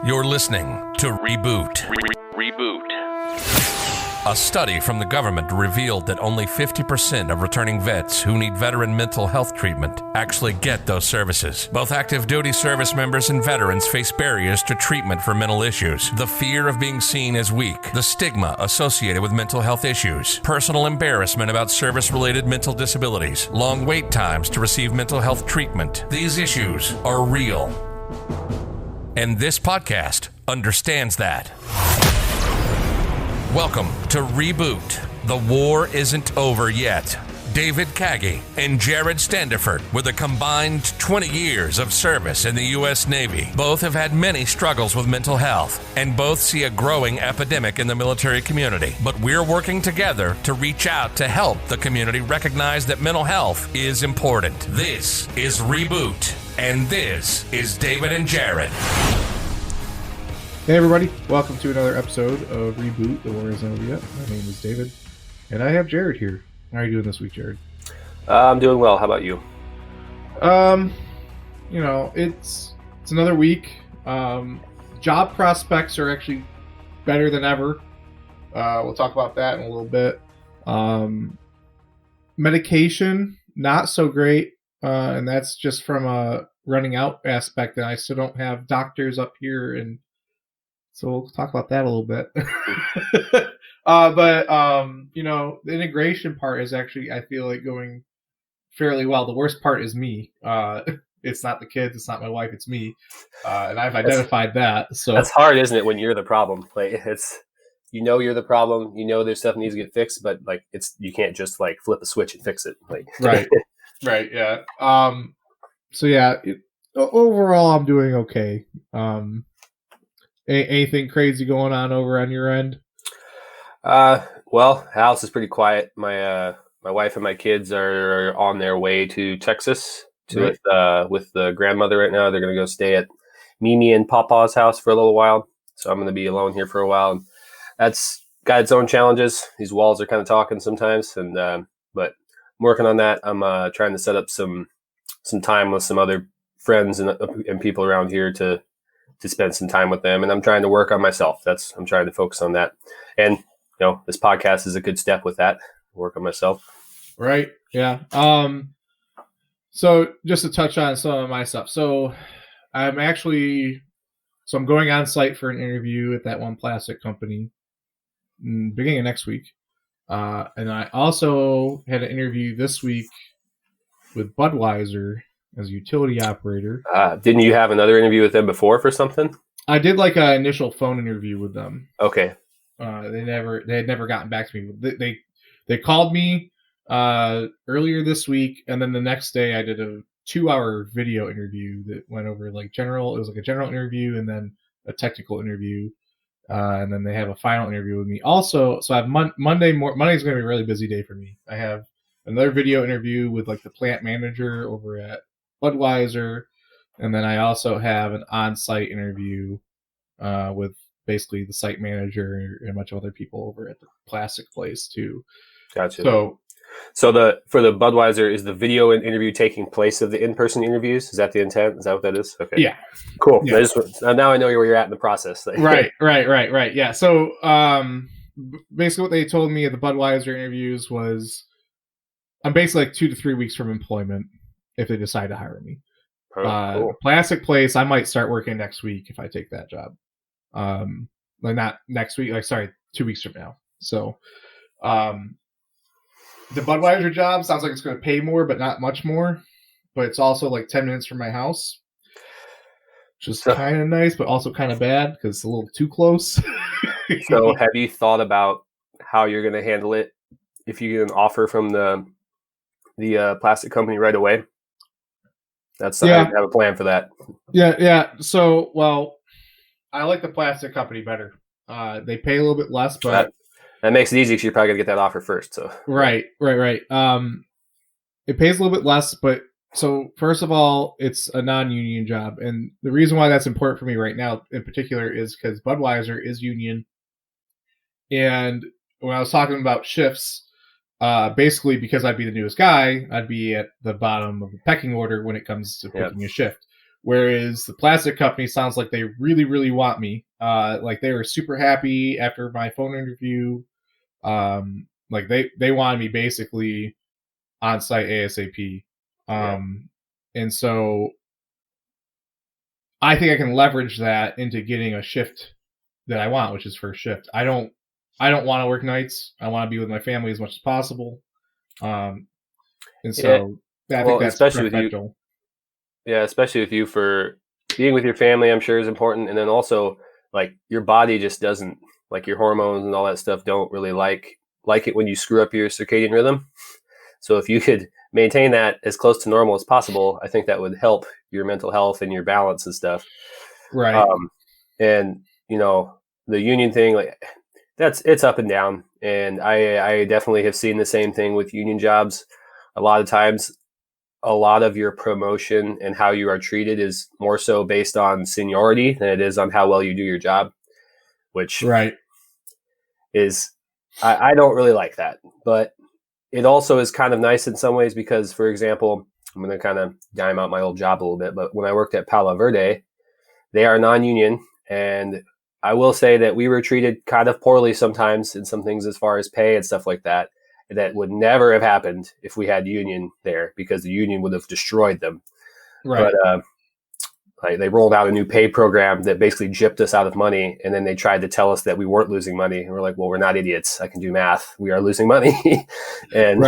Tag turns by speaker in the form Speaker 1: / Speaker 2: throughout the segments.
Speaker 1: You're listening to ReBoot.
Speaker 2: ReBoot.
Speaker 1: A study from the government revealed that only 50% of returning vets who need veteran mental health treatment actually get those services. Both active duty service members and veterans face barriers to treatment for mental issues. The fear of being seen as weak, the stigma associated with mental health issues, personal embarrassment about service-related mental disabilities, long wait times to receive mental health treatment. These issues are real. And this podcast understands that. Welcome to ReBoot. The war isn't over yet. David Kagi and Jared Standiford, with a combined 20 years of service in the U.S. Navy, both have had many struggles with mental health, and both see a growing epidemic in the military community. But we're working together to reach out to help the community recognize that mental health is important. This is ReBoot, and this is David and Jared.
Speaker 3: Hey everybody, welcome to another episode of ReBoot, The War Isn't Over Yet. My name is David, and I have Jared here. How are you doing this week, Jared?
Speaker 2: I'm doing well. How about you?
Speaker 3: It's another week. Job prospects are actually better than ever. We'll talk about that in a little bit. Medication, not so great, and that's just from a running out aspect, and I still don't have doctors up here, and so we'll talk about that a little bit. The integration part is actually, I feel like, going fairly well. The worst part is me. It's not the kids, it's not my wife, it's me. And I've identified that. So
Speaker 2: that's hard, isn't it, when you're the problem? Like, it's, you're the problem, there's stuff that needs to get fixed, but like you can't just like flip a switch and fix it. Like
Speaker 3: Right. Right, yeah. Overall I'm doing okay. Anything crazy going on over on your end?
Speaker 2: Well, house is pretty quiet. My wife and my kids are on their way to Texas with the grandmother right now. They're going to go stay at Mimi and Papa's house for a little while. So I'm going to be alone here for a while. And that's got its own challenges. These walls are kind of talking sometimes. But I'm working on that. I'm trying to set up some time with some other friends and people around here to spend some time with them. And I'm trying to work on myself. I'm trying to focus on that. And this podcast is a good step with that. Work on myself.
Speaker 3: Right. Yeah. So just to touch on some of my stuff. So I'm going on site for an interview at that one plastic company beginning of next week. And I also had an interview this week with Budweiser as a utility operator.
Speaker 2: Didn't you have another interview with them before for something?
Speaker 3: I did like an initial phone interview with them.
Speaker 2: Okay.
Speaker 3: They had never gotten back to me. They called me earlier this week, and then the next day I did a 2-hour video interview that went over it was like a general interview and then a technical interview. And then they have a final interview with me. Also, so I have Monday's going to be a really busy day for me. I have another video interview with like the plant manager over at Budweiser, and then I also have an on-site interview with basically the site manager and a bunch of other people over at the plastic place too.
Speaker 2: Gotcha.
Speaker 3: So
Speaker 2: for the Budweiser, is the video interview taking place of the in-person interviews? Is that the intent? Is that what that is? Okay.
Speaker 3: Yeah.
Speaker 2: Cool.
Speaker 3: Yeah.
Speaker 2: Now I know where you're at in the process.
Speaker 3: Right. Yeah. So basically what they told me at the Budweiser interviews was I'm basically like 2 to 3 weeks from employment if they decide to hire me.
Speaker 2: Cool.
Speaker 3: Plastic place, I might start working next week if I take that job. Like not next week, 2 weeks from now. So the Budweiser job sounds like it's going to pay more, but not much more. But it's also like 10 minutes from my house, which is kind of nice, but also kind of bad because it's a little too close.
Speaker 2: So have you thought about how you're going to handle it if you get an offer from the plastic company right away? I have a plan for that.
Speaker 3: Yeah. So, I like the plastic company better. They pay a little bit less, but
Speaker 2: that makes it easy because you're probably gonna get that offer first. So
Speaker 3: right. It pays a little bit less, but so first of all, it's a non-union job, and the reason why that's important for me right now, in particular, is because Budweiser is union. And when I was talking about shifts, basically because I'd be the newest guy, I'd be at the bottom of the pecking order when it comes to picking a shift. Whereas the plastic company sounds like they really, really want me. Like they were super happy after my phone interview. Like they wanted me basically on site ASAP. And so I think I can leverage that into getting a shift that I want, which is first shift. I don't want to work nights. I want to be with my family as much as possible. And so I think that's
Speaker 2: especially
Speaker 3: preferential.
Speaker 2: with you. Yeah, especially with you, for being with your family, I'm sure is important. And then also, like, your body just doesn't, like, your hormones and all that stuff don't really like it when you screw up your circadian rhythm. So if you could maintain that as close to normal as possible, I think that would help your mental health and your balance and stuff.
Speaker 3: Right.
Speaker 2: And the union thing, like, it's up and down. And I definitely have seen the same thing with union jobs. A lot of times, a lot of your promotion and how you are treated is more so based on seniority than it is on how well you do your job, which is, I don't really like that. But it also is kind of nice in some ways because, for example, I'm going to kind of dime out my old job a little bit, but when I worked at Palo Verde, they are non-union, and I will say that we were treated kind of poorly sometimes in some things as far as pay and stuff like that. That would never have happened if we had union there, because the union would have destroyed them.
Speaker 3: Right.
Speaker 2: But they rolled out a new pay program that basically gypped us out of money, and then they tried to tell us that we weren't losing money. And we're like, well, we're not idiots. I can do math. We are losing money. And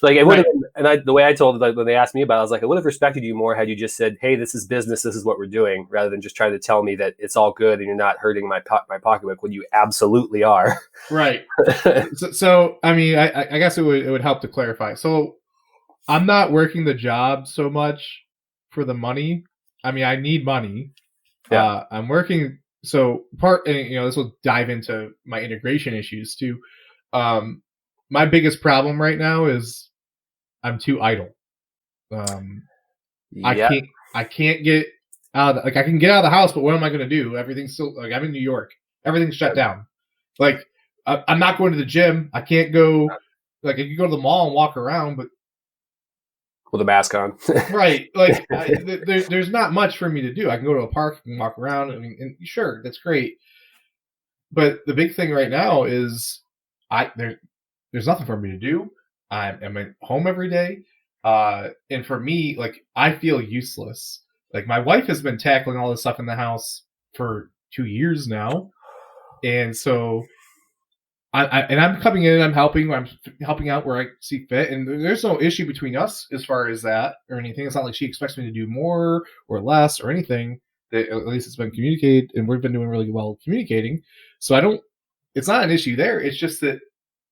Speaker 2: like, it would have been, and the way I told it, like, when they asked me about it, I was like, I would have respected you more had you just said, hey, this is business. This is what we're doing, rather than just trying to tell me that it's all good and you're not hurting my pocketbook when you absolutely are.
Speaker 3: Right. So I mean, I guess it would help to clarify. So I'm not working the job so much for the money. I mean, I need money.
Speaker 2: Yeah.
Speaker 3: I'm working. So this will dive into my integration issues too. My biggest problem right now is I'm too idle. I can't get out. I can get out of the house, but what am I going to do? Everything's still, like, I'm in New York. Everything's shut down. Like, I'm not going to the gym. I can't go. Like, I can go to the mall and walk around, but
Speaker 2: with a mask on.
Speaker 3: Right. Like, there's not much for me to do. I can go to a park and walk around. I mean, and sure, that's great. But the big thing right now is there's nothing for me to do. I'm at home every day. And for me, like, I feel useless. Like, my wife has been tackling all this stuff in the house for 2 years now. And so I'm coming in and I'm helping out where I see fit. And there's no issue between us as far as that or anything. It's not like she expects me to do more or less or anything. At least it's been communicated, and we've been doing really well communicating. So it's not an issue there. It's just that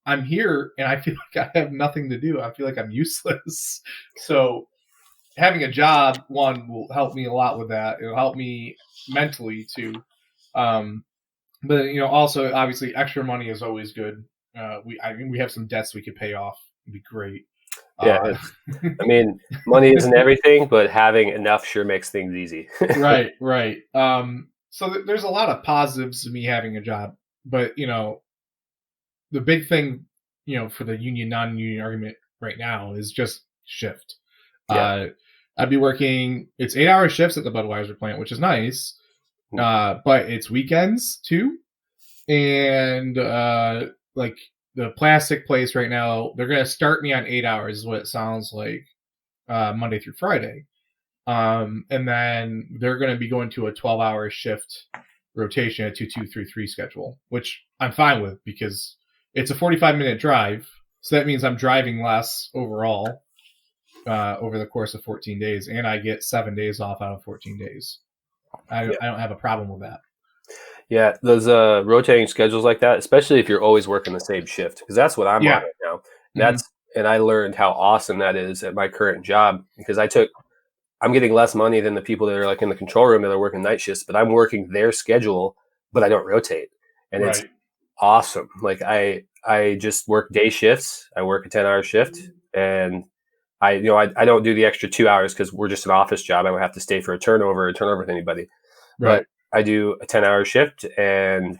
Speaker 3: I'm here and I feel like I have nothing to do. I feel like I'm useless. So having a job, one, will help me a lot with that. It'll help me mentally too. But also, obviously, extra money is always good. We have some debts we could pay off. It'd be great.
Speaker 2: Yeah, I mean, money isn't everything, but having enough sure makes things easy.
Speaker 3: Right. So there's a lot of positives to me having a job, but the big thing, for the union non-union argument right now is just shift.
Speaker 2: Yeah.
Speaker 3: I'd be working. It's 8-hour shifts at the Budweiser plant, which is nice. But it's weekends too. And like the plastic place right now, they're going to start me on 8 hours is what it sounds like, Monday through Friday. And then they're going to be going to a 12-hour shift rotation, a 2-2-3-3 schedule, which I'm fine with because it's a 45-minute drive. So that means I'm driving less overall over the course of 14 days. And I get 7 days off out of 14 days. I don't have a problem with that.
Speaker 2: Yeah, those rotating schedules like that, especially if you're always working the same shift, because that's what I'm on right now. And I learned how awesome that is at my current job, because I'm getting less money than the people that are like in the control room that are working night shifts, but I'm working their schedule, but I don't rotate, and it's awesome. Like I just work day shifts. I work a 10-hour shift, and I don't do the extra 2 hours because we're just an office job. I don't have to stay for a turnover with anybody.
Speaker 3: Right.
Speaker 2: But I do a 10-hour shift and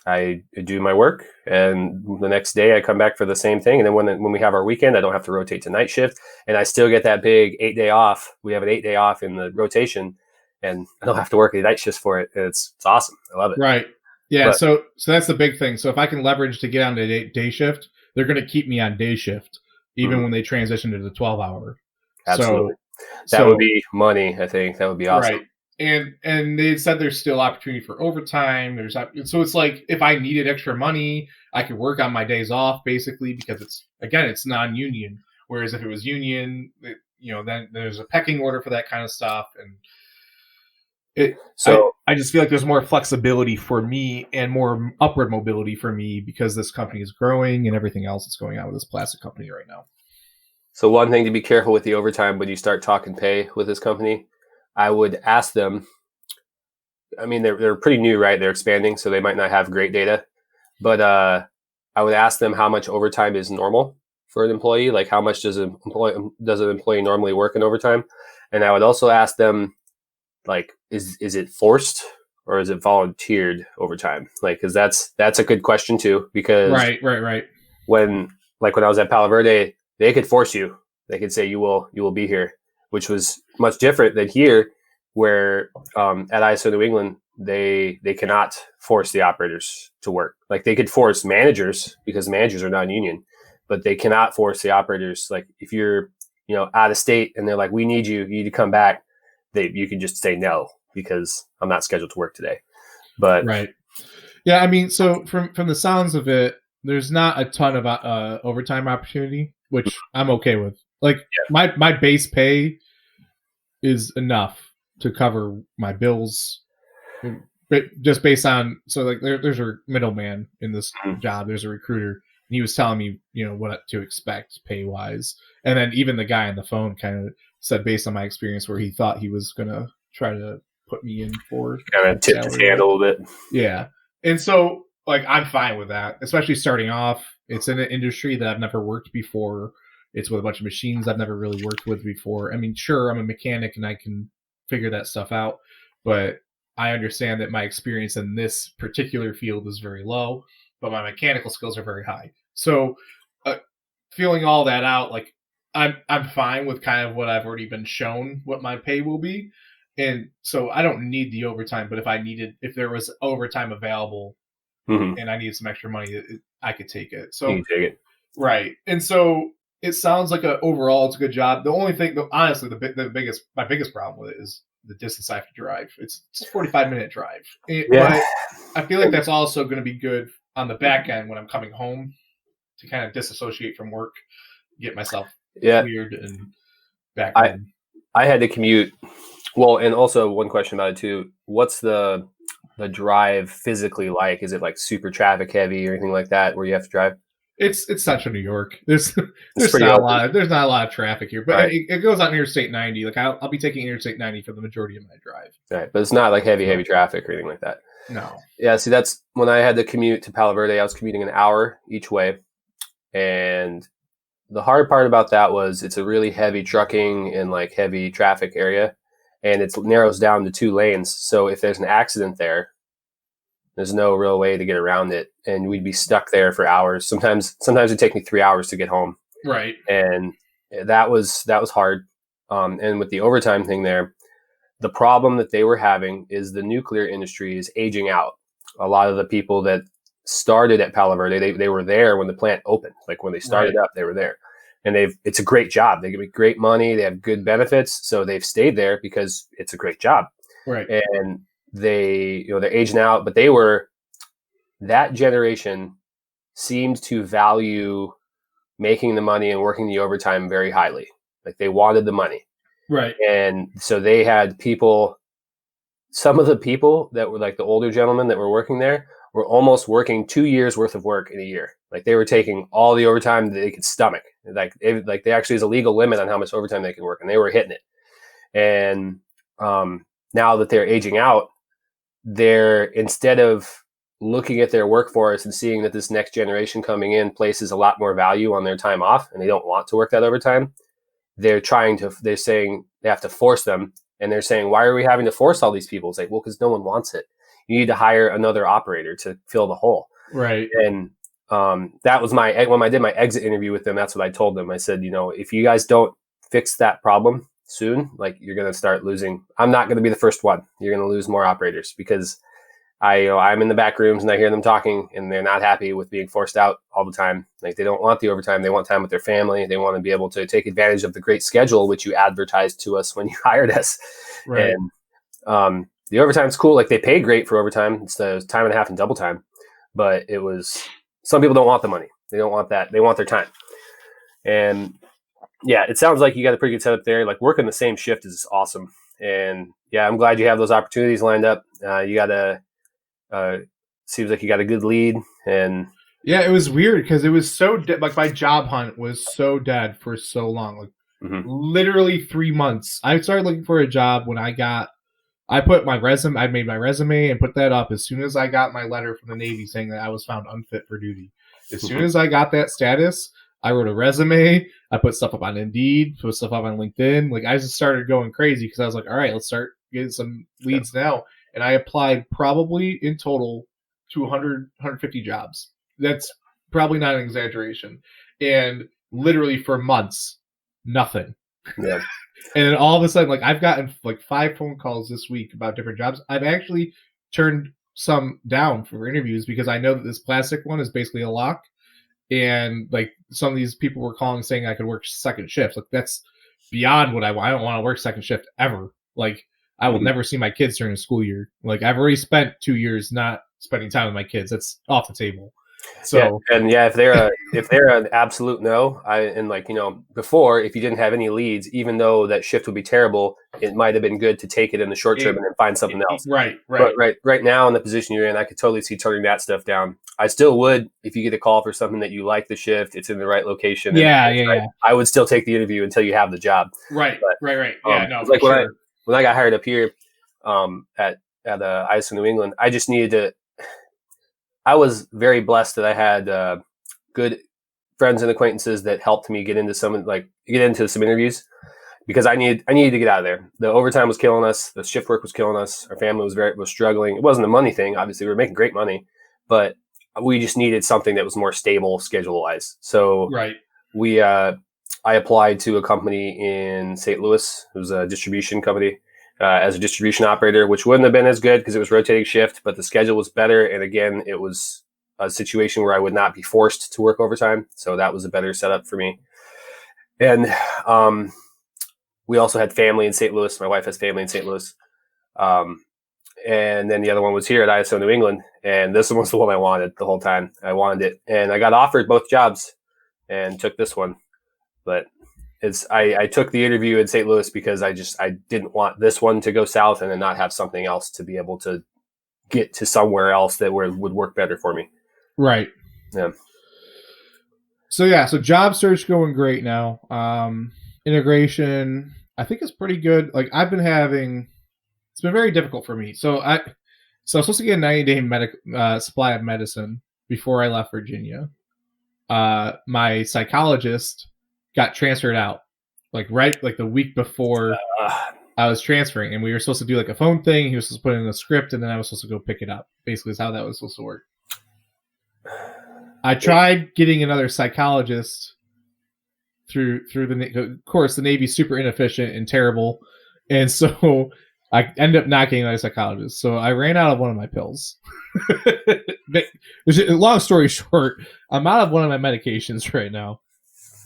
Speaker 2: I do my work, and the next day I come back for the same thing. And then when we have our weekend, I don't have to rotate to night shift, and I still get that big 8-day off. We have an 8-day off in the rotation, and I don't have to work any night shifts for it. And it's awesome. I love it.
Speaker 3: Right. Yeah.
Speaker 2: But-
Speaker 3: so that's the big thing. So if I can leverage to get on the day shift, they're going to keep me on day shift, even when they transition to the 12-hour.
Speaker 2: Absolutely.
Speaker 3: So,
Speaker 2: that would be money. I think that would be awesome.
Speaker 3: Right. And they said there's still opportunity for overtime. So it's like if I needed extra money, I could work on my days off basically because it's non-union. Whereas if it was union, then there's a pecking order for that kind of stuff. And I just feel like there's more flexibility for me and more upward mobility for me because this company is growing and everything else that's going on with this plastic company right now.
Speaker 2: So one thing to be careful with the overtime when you start talking pay with this company, I would ask them, I mean, they're pretty new, right? They're expanding, so they might not have great data. But I would ask them how much overtime is normal for an employee. Like how much does an employee normally work in overtime? And I would also ask them, like, is it forced or is it volunteered overtime? Like, because that's a good question too. Because
Speaker 3: right.
Speaker 2: When I was at Palo Verde, they could force you. They could say you will be here, which was much different than here, where at ISO New England they cannot force the operators to work. Like they could force managers because managers are non-union, but they cannot force the operators. Like if you're out of state and they're like, we need you need to come back, you can just say no because I'm not scheduled to work today. But
Speaker 3: right, yeah. I mean, so from the sounds of it, there's not a ton of overtime opportunity, which I'm okay with. Like my base pay is enough to cover my bills, just based on there's a middleman in this job. There's a recruiter, and he was telling me what to expect pay wise, and then even the guy on the phone kind of said based on my experience where he thought he was gonna try to put me in for
Speaker 2: kind of tip his hand a little bit.
Speaker 3: Yeah, and so I'm fine with that, especially starting off. It's in an industry that I've never worked before. It's with a bunch of machines I've never really worked with before. I mean, sure, I'm a mechanic and I can figure that stuff out, but I understand that my experience in this particular field is very low, but my mechanical skills are very high. So feeling all that out, I'm fine with kind of what I've already been shown what my pay will be. And so I don't need the overtime, but if there was overtime available and I needed some extra money, I could take it. So
Speaker 2: you can take it.
Speaker 3: Right. And so it sounds like overall it's a good job. The only thing, honestly, my biggest problem with it is the distance I have to drive. It's a 45-minute drive. But I feel like that's also going to be good on the back end when I'm coming home to kind of disassociate from work, get myself cleared and back home.
Speaker 2: I had to commute. Well, and also one question about it too. What's the drive physically like? Is it like super traffic heavy or anything like that where you have to drive?
Speaker 3: It's central New York. There's not a lot of traffic here, but it goes on Interstate 90. Like I'll be taking Interstate 90 for the majority of my drive.
Speaker 2: Right, but it's not like heavy traffic or anything like that.
Speaker 3: No.
Speaker 2: Yeah, see, that's when I had to commute to Palo Verde. I was commuting an hour each way, and the hard part about that was it's a really heavy trucking and like heavy traffic area, and it narrows down to 2 lanes. So if there's an accident there's no real way to get around it, and we'd be stuck there for hours. Sometimes it'd take me 3 hours to get home.
Speaker 3: Right.
Speaker 2: And that was hard. And with the overtime thing there, the problem that they were having is the nuclear industry is aging out. A lot of the people that started at Palo Verde, they were there when the plant opened. Like when they started up, they were there. And it's a great job. They give me great money. They have good benefits. So they've stayed there because it's a great job.
Speaker 3: Right.
Speaker 2: And they're aging out, but that generation seemed to value making the money and working the overtime very highly. Like they wanted the money.
Speaker 3: Right.
Speaker 2: And so they had some of the people that were like the older gentlemen that were working there were almost working 2 years worth of work in a year. Like they were taking all the overtime that they could stomach. Like they actually is a legal limit on how much overtime they can work, and they were hitting it. And now that they're aging out, instead of looking at their workforce and seeing that this next generation coming in places a lot more value on their time off and they don't want to work that overtime, they're saying they have to force them. And they're saying, why are we having to force all these people? It's like, well, because no one wants it. You need to hire another operator to fill the hole.
Speaker 3: Right.
Speaker 2: And that was when I did my exit interview with them, that's what I told them. I said, if you guys don't fix that problem soon, like you're going to start losing. I'm not going to be the first one. You're going to lose more operators because I'm in the back rooms and I hear them talking and they're not happy with being forced out all the time. Like they don't want the overtime. They want time with their family. They want to be able to take advantage of the great schedule, which you advertised to us when you hired us.
Speaker 3: Right.
Speaker 2: And the overtime's cool. Like they pay great for overtime. It's the time and a half and double time, but some people don't want the money. They don't want that. They want their time. And yeah, it sounds like you got a pretty good setup there. Like working the same shift is awesome. And yeah, I'm glad you have those opportunities lined up. You got seems like you got a good lead. And
Speaker 3: yeah, it was weird because it was so like my job hunt was so dead for so long, like literally 3 months. I started looking for a job when I made my resume and put that up as soon as I got my letter from the Navy saying that I was found unfit for duty. As soon as I got that status, I wrote a resume. I put stuff up on Indeed, put stuff up on LinkedIn. Like I just started going crazy because I was like, all right, let's start getting some leads now. And I applied probably in total to 100, 150 jobs. That's probably not an exaggeration. And literally for months, nothing.
Speaker 2: Yeah.
Speaker 3: And then all of a sudden, like I've gotten like 5 phone calls this week about different jobs. I've actually turned some down for interviews because I know that this plastic one is basically a lock. And like some of these people were calling saying I could work second shifts. Like that's beyond what I want. I don't want to work second shift ever. Like I will never see my kids during the school year. Like I've already spent 2 years not spending time with my kids. That's off the table. So
Speaker 2: if they're an absolute no, before, if you didn't have any leads, even though that shift would be terrible, it might have been good to take it in the short term and then find something else.
Speaker 3: Right.
Speaker 2: But right now in the position you're in, I could totally see turning that stuff down. I still would if you get a call for something that you like the shift, it's in the right location.
Speaker 3: Yeah.
Speaker 2: I would still take the interview until you have the job.
Speaker 3: Right. Yeah. No.
Speaker 2: Like when I got hired up here at ISO New England, I just needed to. I was very blessed that I had good friends and acquaintances that helped me get into some interviews because I needed to get out of there. The overtime was killing us. The shift work was killing us. Our family was struggling. It wasn't a money thing. Obviously, we were making great money, but we just needed something that was more stable schedule wise. So I applied to a company in St. Louis. It was a distribution company. As a distribution operator, which wouldn't have been as good because it was rotating shift, but the schedule was better. And again, it was a situation where I would not be forced to work overtime. So that was a better setup for me. And we also had family in St. Louis. My wife has family in St. Louis. And then the other one was here at ISO New England. And this one was the one I wanted the whole time. I wanted it. And I got offered both jobs and took this one. But I took the interview in St. Louis because I didn't want this one to go south and then not have something else to be able to get to somewhere else that would work better for me.
Speaker 3: Right.
Speaker 2: Yeah.
Speaker 3: So job search going great now. Integration, I think is pretty good. Like it's been very difficult for me. So I was supposed to get a 90-day supply of medicine before I left Virginia. My psychologist got transferred out like the week before I was transferring, and we were supposed to do like a phone thing. He was supposed to put in a script, and then I was supposed to go pick it up. Basically, is how that was supposed to work. I tried getting another psychologist through of course, the Navy's super inefficient and terrible, and so I ended up not getting another psychologist. So I ran out of one of my pills. Long story short, I'm out of one of my medications right now.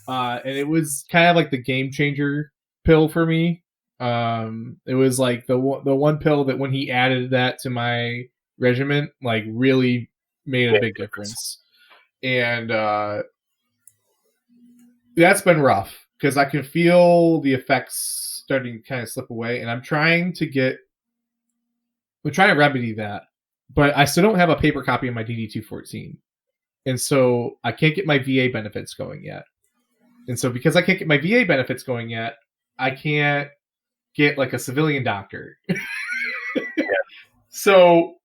Speaker 3: And it was kind of like the game changer pill for me. It was like the one pill that when he added that to my regimen, like really made a big difference. And that's been rough because I can feel the effects starting to kind of slip away, and I'm trying to remedy that, but I still don't have a paper copy of my DD-214, and so I can't get my VA benefits going yet. And so because I can't get my VA benefits going yet, I can't get like a civilian doctor. So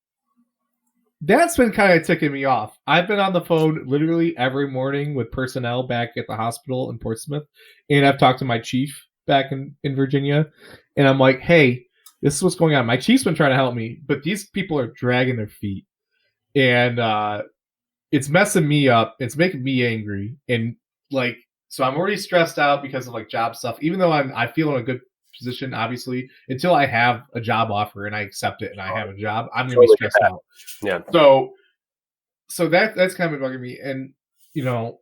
Speaker 3: that's been kind of ticking me off. I've been on the phone literally every morning with personnel back at the hospital in Portsmouth. And I've talked to my chief back in Virginia. And I'm like, hey, this is what's going on. My chief's been trying to help me, but these people are dragging their feet. And it's messing me up. It's making me angry. And like, so I'm already stressed out because of like job stuff, even though I feel in a good position, obviously, until I have a job offer and I accept it and I have a job, I'm going to
Speaker 2: Totally
Speaker 3: be stressed out.
Speaker 2: Yeah.
Speaker 3: So that's kind of bugging me. And, you know,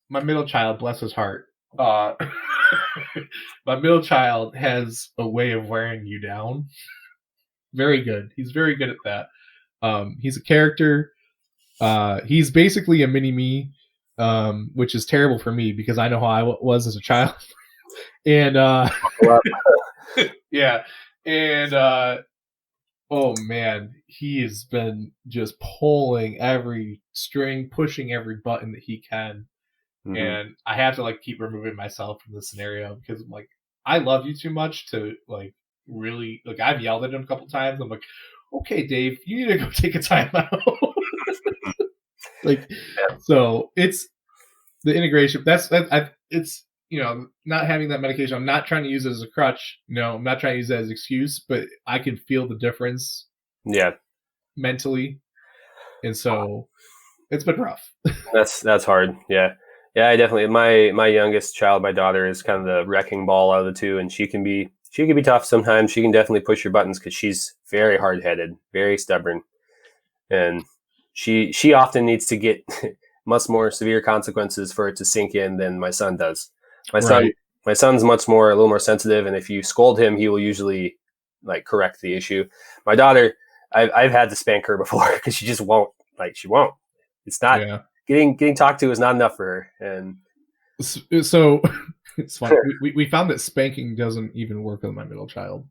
Speaker 3: my middle child, bless his heart, my middle child has a way of wearing you down. Very good. He's very good at that. He's a character. He's basically a mini me, which is terrible for me because I know how I was as a child. And yeah, and oh man, he has been just pulling every string, pushing every button that he can.
Speaker 2: Mm-hmm.
Speaker 3: And I have to like keep removing myself from the scenario because I'm like, I love you too much to like really like. I've yelled at him a couple times. I'm like, okay, Dave, you need to go take a time out. Like, so it's the integration. It's, you know, not having that medication. I'm not trying to use it as a crutch. No, I'm not trying to use it as an excuse, but I can feel the difference.
Speaker 2: Yeah.
Speaker 3: Mentally. And so it's been rough.
Speaker 2: That's hard. Yeah. Yeah, I definitely, my youngest child, my daughter, is kind of the wrecking ball out of the two, and she can be tough sometimes. She can definitely push your buttons because she's very hard-headed, very stubborn. And she often needs to get much more severe consequences for it to sink in than my son does. My son's a little more sensitive, and if you scold him, he will usually like correct the issue. My daughter, I've had to spank her before because she just won't. Like, she won't. It's not getting talked to is not enough for her. And
Speaker 3: so it's funny. we found that spanking doesn't even work with my middle child.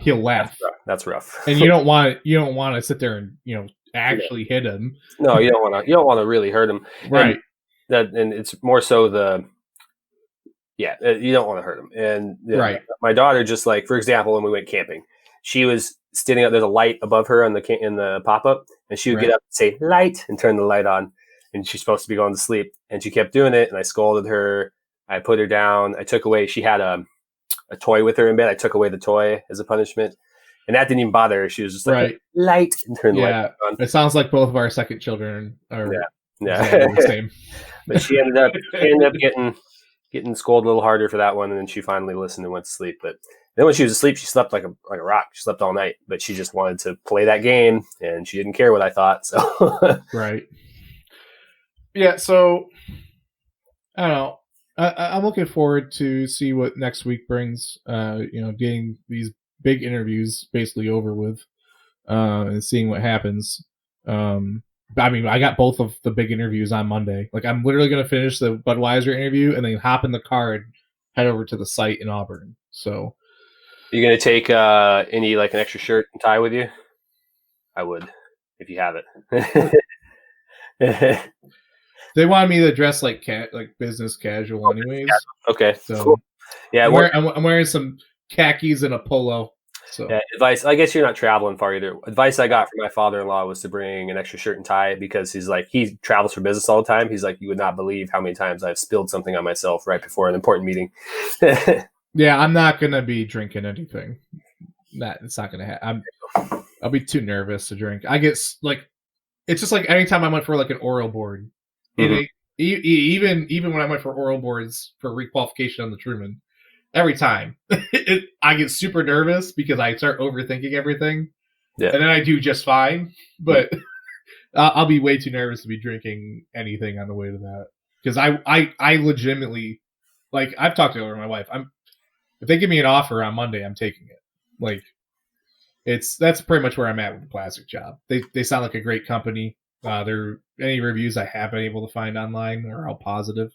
Speaker 3: He'll laugh.
Speaker 2: That's rough.
Speaker 3: And you don't want to sit there and, you know, actually hit him.
Speaker 2: No, you don't want to really hurt him.
Speaker 3: Right.
Speaker 2: And it's more so you don't want to hurt him. And
Speaker 3: right.
Speaker 2: My daughter, just like, for example, when we went camping, she was standing up. There's a light above her in the pop-up, and she would get up and say light and turn the light on, and she's supposed to be going to sleep, and she kept doing it, and I scolded her. I put her down. I took away. She had a toy with her in bed. I took away the toy as a punishment, and that didn't even bother her. She was just like light and turn the light on.
Speaker 3: It sounds like both of our second children are
Speaker 2: the
Speaker 3: same.
Speaker 2: But she ended up getting scolded a little harder for that one, and then she finally listened and went to sleep. But then when she was asleep, she slept like a rock. She slept all night, but she just wanted to play that game, and she didn't care what I thought. So
Speaker 3: right. Yeah. So I don't know. I'm looking forward to see what next week brings. You know, getting these big interviews basically over with, and seeing what happens. I mean, I got both of the big interviews on Monday. Like, I'm literally going to finish the Budweiser interview and then hop in the car and head over to the site in Auburn. So,
Speaker 2: you going to take any like an extra shirt and tie with you? I would, if you have it.
Speaker 3: They wanted me to dress like business casual, anyways.
Speaker 2: Okay,
Speaker 3: so
Speaker 2: cool. Yeah,
Speaker 3: I'm wearing some khakis and a polo. So
Speaker 2: advice. I guess you're not traveling far either. Advice I got from my father-in-law was to bring an extra shirt and tie because he travels for business all the time. He's like, you would not believe how many times I've spilled something on myself right before an important meeting.
Speaker 3: Yeah, I'm not gonna be drinking anything. It's not gonna happen. I'll be too nervous to drink. I get like, it's just like anytime I went for like an oral board. Mm-hmm. Even when I went for oral boards for requalification on the Truman, every time I get super nervous because I start overthinking everything, and then I do just fine. But I'll be way too nervous to be drinking anything on the way to that because I legitimately, like, I've talked to my wife. If they give me an offer on Monday, I'm taking it. Like, that's pretty much where I'm at with the plastic job. They sound like a great company. Any reviews I have been able to find online are all positive.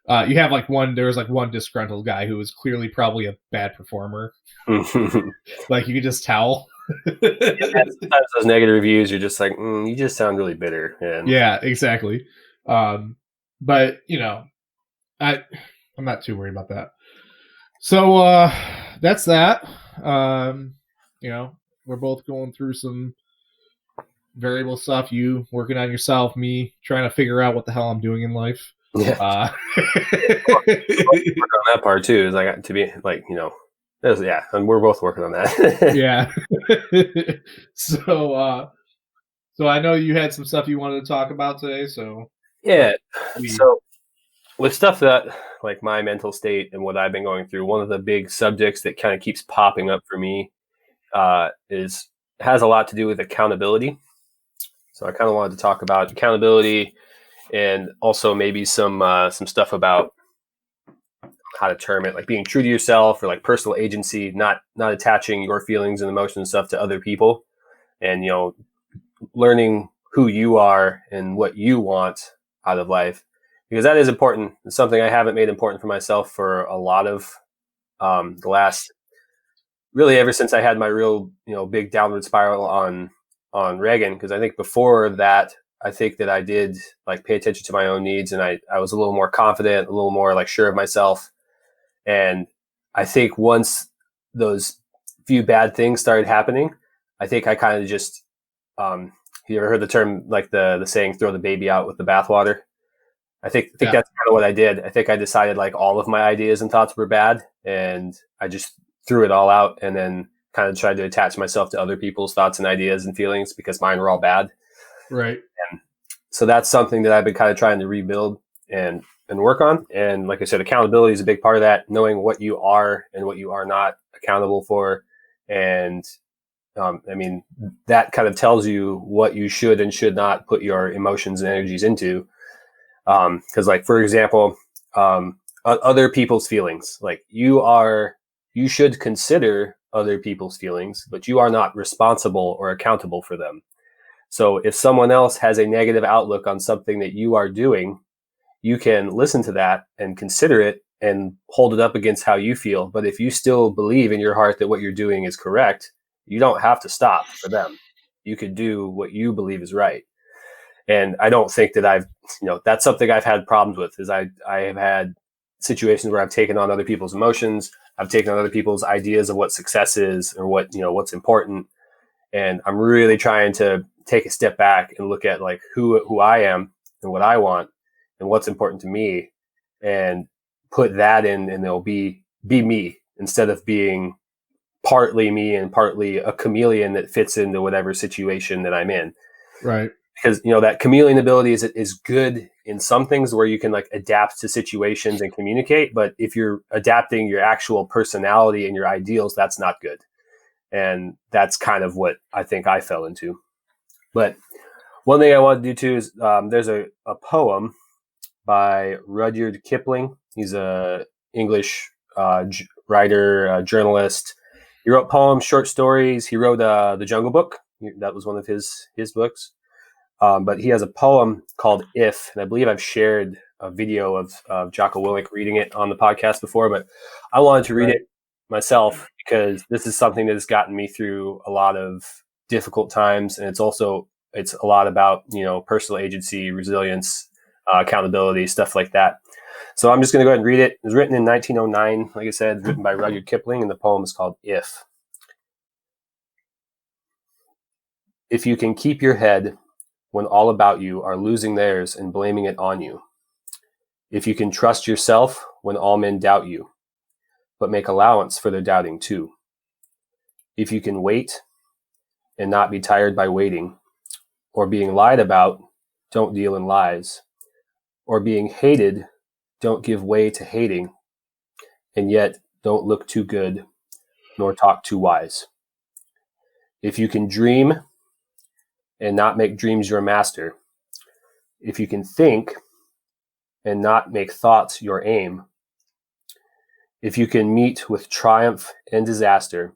Speaker 3: You have there was one disgruntled guy who was clearly probably a bad performer. Like, you could just tell.
Speaker 2: Sometimes those negative reviews, you're just like, you just sound really bitter. And
Speaker 3: yeah, exactly. But you know, I'm not too worried about that. So that's that. You know, we're both going through some variable stuff. You working on yourself, me trying to figure out what the hell I'm doing in life.
Speaker 2: Yeah. Work on that part too. Is like to be like, you know, and we're both working on that.
Speaker 3: Yeah. So I know you had some stuff you wanted to talk about today. So
Speaker 2: yeah. So with stuff that like my mental state and what I've been going through, one of the big subjects that kind of keeps popping up for me is has a lot to do with accountability. So I kind of wanted to talk about accountability and also maybe some stuff about how to term it, like being true to yourself or like personal agency, not attaching your feelings and emotions and stuff to other people, and learning who you are and what you want out of life, because that is important. It's something I haven't made important for myself for a lot of the last, really ever since I had my real big downward spiral on Reagan. Because I think before that, I think that I did like pay attention to my own needs, and I was a little more confident, a little more like sure of myself. And I think once those few bad things started happening, I think I kind of just, you ever heard the term, like the saying, throw the baby out with the bathwater? I think
Speaker 3: Yeah.
Speaker 2: that's kind of what I did. I think I decided like all of my ideas and thoughts were bad, and I just threw it all out, and then kind of tried to attach myself to other people's thoughts and ideas and feelings because mine were all bad.
Speaker 3: Right.
Speaker 2: And so that's something that I've been kind of trying to rebuild and work on. And like I said, accountability is a big part of that, knowing what you are and what you are not accountable for. And I mean, that kind of tells you what you should and should not put your emotions and energies into. Because like, for example, other people's feelings, like you should consider other people's feelings, but you are not responsible or accountable for them. So if someone else has a negative outlook on something that you are doing, you can listen to that and consider it and hold it up against how you feel. But if you still believe in your heart that what you're doing is correct, you don't have to stop for them. You could do what you believe is right. And I don't think that that's something I've had problems with, is I have had situations where I've taken on other people's emotions. I've taken on other people's ideas of what success is or what's important. And I'm really trying to take a step back and look at like who I am and what I want and what's important to me, and put that in, and it'll be me instead of being partly me and partly a chameleon that fits into whatever situation that I'm in.
Speaker 3: Right.
Speaker 2: Because that chameleon ability is good in some things where you can like adapt to situations and communicate, but if you're adapting your actual personality and your ideals, that's not good. And that's kind of what I think I fell into. But one thing I want to do too is there's a poem by Rudyard Kipling. He's a English writer, journalist. He wrote poems, short stories. He wrote The Jungle Book. That was one of his books. But he has a poem called "If," and I believe I've shared a video of Jocko Willink reading it on the podcast before, but I wanted to read it myself because this is something that has gotten me through a lot of difficult times. And it's a lot about, personal agency, resilience, accountability, stuff like that. So I'm just going to go ahead and read it. It was written in 1909, like I said, written by Rudyard Kipling, and the poem is called "If." If you can keep your head when all about you are losing theirs and blaming it on you. If you can trust yourself when all men doubt you, but make allowance for their doubting too. If you can wait and not be tired by waiting, or being lied about, don't deal in lies, or being hated, don't give way to hating, and yet don't look too good, nor talk too wise. If you can dream and not make dreams your master, if you can think and not make thoughts your aim, if you can meet with triumph and disaster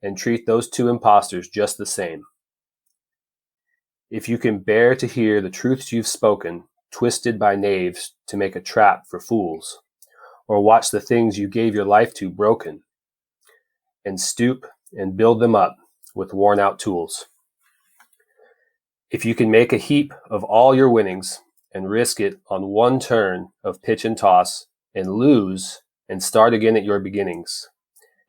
Speaker 2: and treat those two impostors just the same, if you can bear to hear the truths you've spoken twisted by knaves to make a trap for fools, or watch the things you gave your life to broken, and stoop and build them up with worn out tools, if you can make a heap of all your winnings and risk it on one turn of pitch and toss, and lose and start again at your beginnings,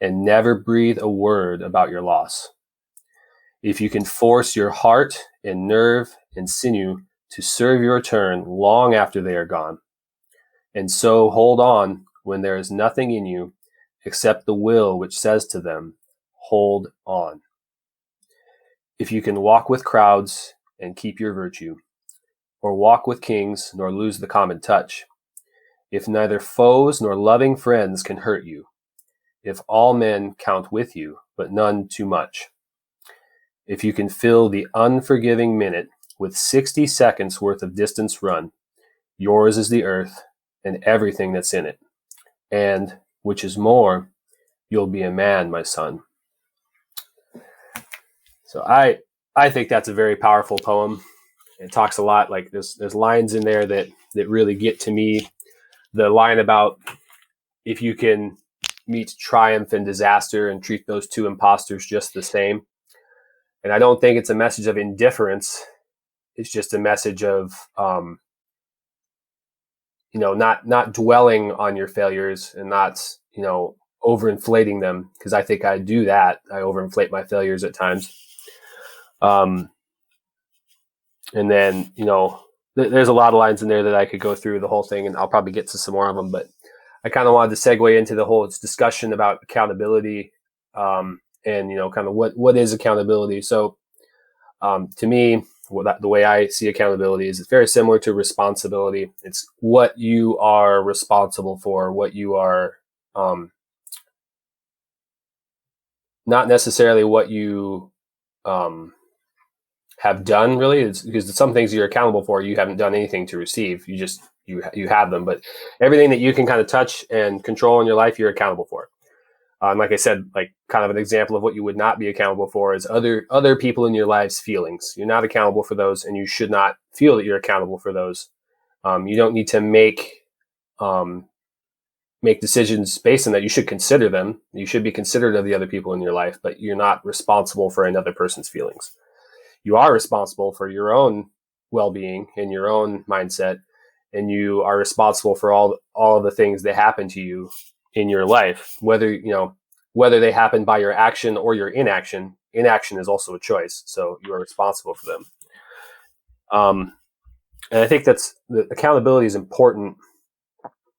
Speaker 2: and never breathe a word about your loss. If you can force your heart and nerve and sinew to serve your turn long after they are gone, and so hold on when there is nothing in you except the will which says to them, hold on. If you can walk with crowds and keep your virtue, or walk with kings nor lose the common touch, if neither foes nor loving friends can hurt you, if all men count with you, but none too much, if you can fill the unforgiving minute with 60 seconds worth of distance run, yours is the earth and everything that's in it. And, which is more, you'll be a man, my son. So I think that's a very powerful poem. It talks a lot, like there's lines in there that really get to me. The line about if you can meet triumph and disaster and treat those two imposters just the same. And I don't think it's a message of indifference. It's just a message of, not dwelling on your failures and not, overinflating them. Because I think I do that. I overinflate my failures at times. And then, there's a lot of lines in there that I could go through the whole thing, and I'll probably get to some more of them. But I kind of wanted to segue into the whole discussion about accountability, and kind of what is accountability. So, to me, the way I see accountability is it's very similar to responsibility. It's what you are responsible for, what you are, not necessarily what you have done. Really, it's because some things you're accountable for, you haven't done anything to receive. You just you have them, but everything that you can kind of touch and control in your life, you're accountable for. Like I said, like kind of an example of what you would not be accountable for is other people in your life's feelings. You're not accountable for those, and you should not feel that you're accountable for those. You don't need to make decisions based on that. You should consider them. You should be considerate of the other people in your life, but you're not responsible for another person's feelings. You are responsible for your own well-being and your own mindset, and you are responsible for all of the things that happen to you in your life, whether they happen by your action or your inaction. Inaction is also a choice, so you are responsible for them. And I think the accountability is important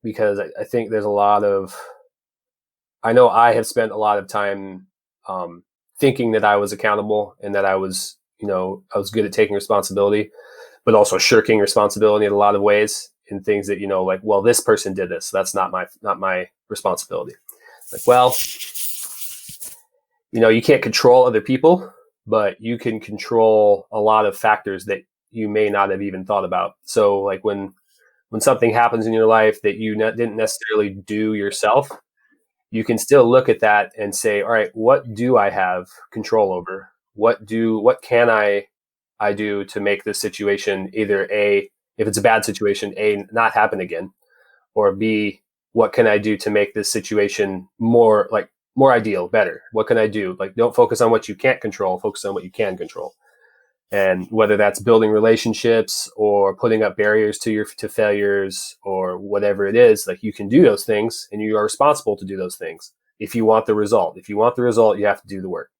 Speaker 2: because I think there's a lot of, I know I have spent a lot of time thinking that I was accountable and that I was good at taking responsibility, but also shirking responsibility in a lot of ways in things that, like, well, this person did this, so that's not my responsibility. Like, well, you can't control other people, but you can control a lot of factors that you may not have even thought about. So like when something happens in your life that you didn't necessarily do yourself, you can still look at that and say, all right, what do I have control over? What can I do to make this situation either A, if it's a bad situation, A, not happen again, or B, what can I do to make this situation more ideal, better? What can I do? Like, don't focus on what you can't control, focus on what you can control. And whether that's building relationships or putting up barriers to failures or whatever it is, like, you can do those things and you are responsible to do those things. If you want the result, you have to do the work.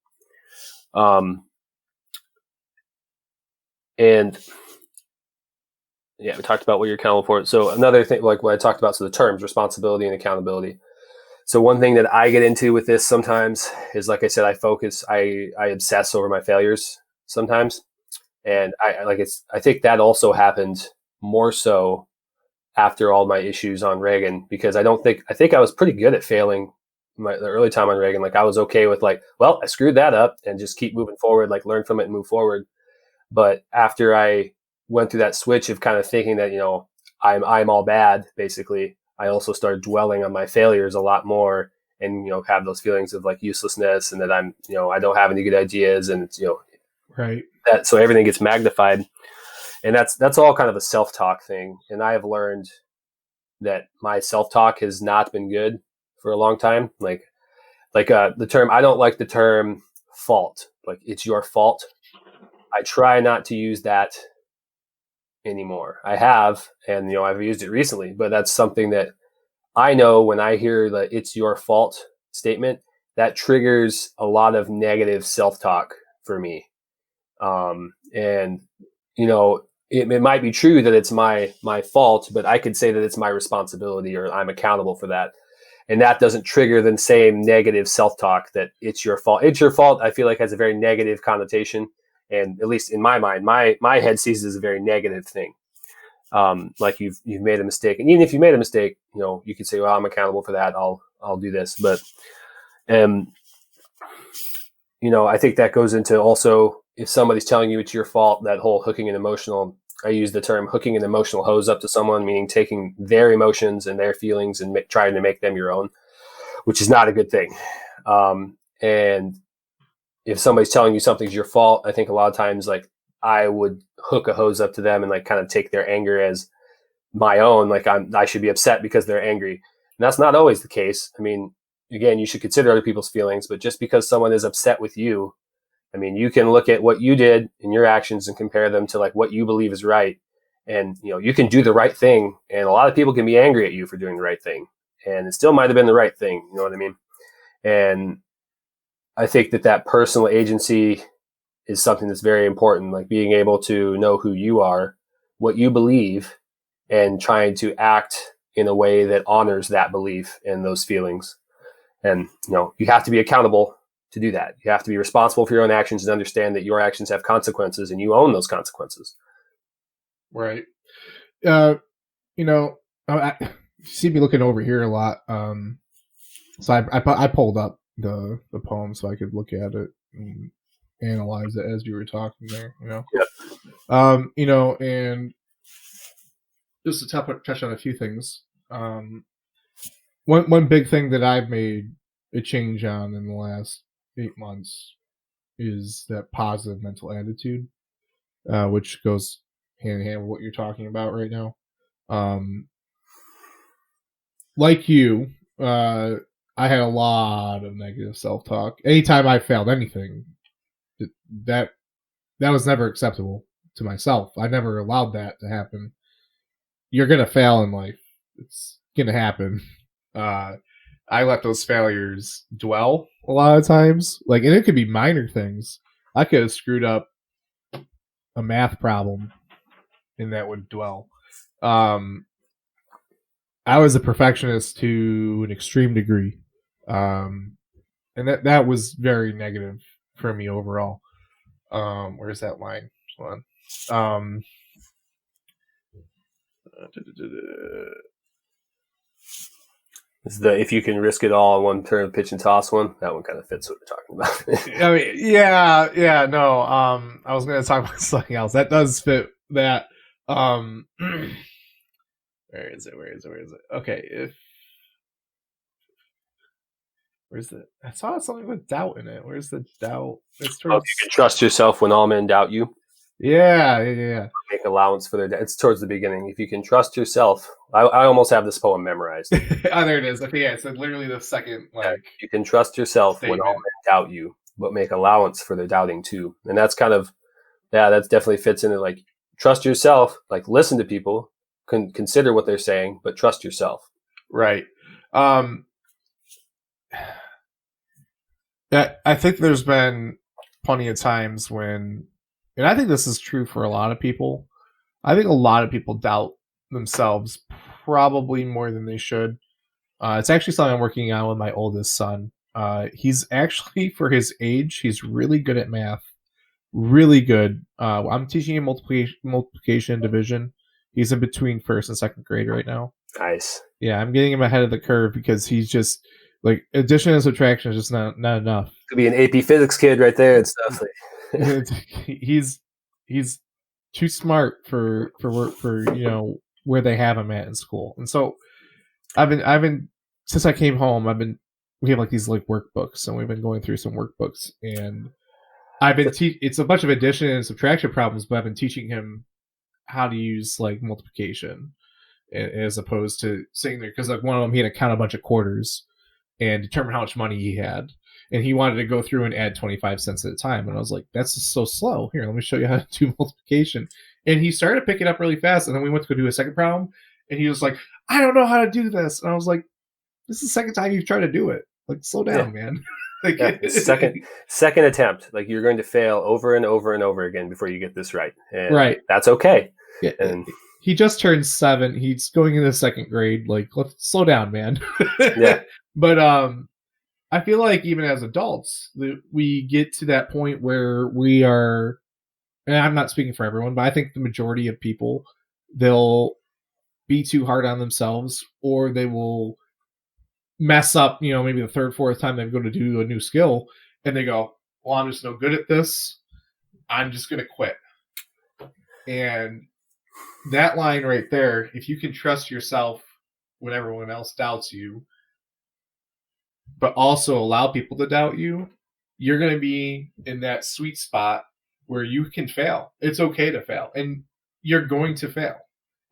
Speaker 2: And yeah, we talked about what you're accountable for. So another thing, like what I talked about, so the terms responsibility and accountability. So one thing that I get into with this sometimes is, like I said, I obsess over my failures sometimes. And I think that also happened more so after all my issues on Reagan, because I think I was pretty good at failing the early time on Reagan. Like, I was okay with like, well, I screwed that up and just keep moving forward, like learn from it and move forward. But after I went through that switch of kind of thinking that, I'm all bad, basically, I also started dwelling on my failures a lot more and, have those feelings of like uselessness and that I'm, I don't have any good ideas and,
Speaker 3: right.
Speaker 2: That, so everything gets magnified. And that's all kind of a self-talk thing. And I have learned that my self-talk has not been good for a long time. Like the term, I don't like the term fault. Like, it's your fault. I try not to use that anymore. I have, and I've used it recently, but that's something that I know when I hear the "it's your fault" statement, that triggers a lot of negative self-talk for me. And it might be true that it's my fault, but I could say that it's my responsibility or I'm accountable for that. And that doesn't trigger the same negative self-talk that it's your fault. It's your fault, I feel like, has a very negative connotation. And at least in my mind, my head sees it as a very negative thing. like you've made a mistake, and even if you made a mistake, you could say, well, I'm accountable for that. I'll do this. But, I think that goes into also, if somebody's telling you it's your fault, that whole I use the term hooking an emotional hose up to someone, meaning taking their emotions and their feelings and trying to make them your own, which is not a good thing. And if somebody's telling you something's your fault, I think a lot of times, like, I would hook a hose up to them and like kind of take their anger as my own. Like I should be upset because they're angry. And that's not always the case. I mean, again, you should consider other people's feelings, but just because someone is upset with you, I mean, you can look at what you did and your actions and compare them to like what you believe is right. And, you can do the right thing. And a lot of people can be angry at you for doing the right thing. And it still might've been the right thing. You know what I mean? And I think that personal agency is something that's very important, like being able to know who you are, what you believe, and trying to act in a way that honors that belief and those feelings. And, you have to be accountable to do that. You have to be responsible for your own actions and understand that your actions have consequences and you own those consequences.
Speaker 3: Right. You see me looking over here a lot. So I pulled up the poem so I could look at it and analyze it as you were talking there.
Speaker 2: Yep.
Speaker 3: And just to touch on a few things. One big thing that I've made a change on in the last 8 months is that positive mental attitude, which goes hand in hand with what you're talking about right now. Like you, I had a lot of negative self-talk. Anytime I failed anything, that was never acceptable to myself. I never allowed that to happen. You're gonna fail in life. It's gonna happen. I let those failures dwell a lot of times. Like, and it could be minor things. I could have screwed up a math problem, and that would dwell. I was a perfectionist to an extreme degree, and that was very negative for me overall. Where's that line? Hold on.
Speaker 2: It's the if you can risk it all in one turn, pitch and toss one. That one kind of fits what we're talking about.
Speaker 3: I mean, yeah, no. I was going to talk about something else that does fit that. Where is it? Okay, where's the? I saw something with doubt in it. Where's the doubt? It's towards.
Speaker 2: You can trust yourself when all men doubt you.
Speaker 3: Yeah.
Speaker 2: Make allowance for their doubt. It's towards the beginning. If you can trust yourself, I almost have this poem memorized.
Speaker 3: Oh, there it is. Okay, yeah, it's literally the second.
Speaker 2: You can trust yourself
Speaker 3: statement.
Speaker 2: when all men doubt you, but make allowance for their doubting too. And that's kind of, that definitely fits into like trust yourself. Like listen to people, consider what they're saying, but trust yourself.
Speaker 3: Right. I think there's been plenty of times when, and I think this is true for a lot of people. I think a lot of people doubt themselves probably more than they should. It's actually something I'm working on with my oldest son. He's actually, for his age, he's really good at math. Really good. I'm teaching him multiplication and division. He's in between first and second grade right now.
Speaker 2: Nice.
Speaker 3: Yeah, I'm getting him ahead of the curve because he's just like addition and subtraction is just not enough.
Speaker 2: Could be an AP physics kid right there and stuff.
Speaker 3: He's too smart for where they have him at in school. And so I've been since I came home, we have like these like workbooks, and we've been going through some workbooks, and I've been it's a bunch of addition and subtraction problems, but I've been teaching him how to use like multiplication as opposed to sitting there, because like one of them he had to count a bunch of quarters and determine how much money he had, and he wanted to go through and add 25 cents at a time, and I was like, that's just so slow. Here, let me show you how to do multiplication. And he started to pick it up really fast, and then we went to go do a second problem, and he was like, I don't know how to do this. And I was like, this is the second time you've tried to do it. Like, slow down, man. Like,
Speaker 2: second attempt. Like, you're going to fail over and over and over again before you get this right. And
Speaker 3: right.
Speaker 2: That's okay.
Speaker 3: Yeah.
Speaker 2: And
Speaker 3: he just turned 7. He's going into second grade. Like, let's slow down, man.
Speaker 2: Yeah.
Speaker 3: But I feel like even as adults, we get to that point where we are, and I'm not speaking for everyone, but I think the majority of people they'll be too hard on themselves, or they will mess up, maybe the third, fourth time they go to do a new skill, and they go, well, I'm just no good at this. I'm just going to quit. And that line right there, if you can trust yourself when everyone else doubts you, but also allow people to doubt you, you're going to be in that sweet spot where you can fail. It's okay to fail. And you're going to fail.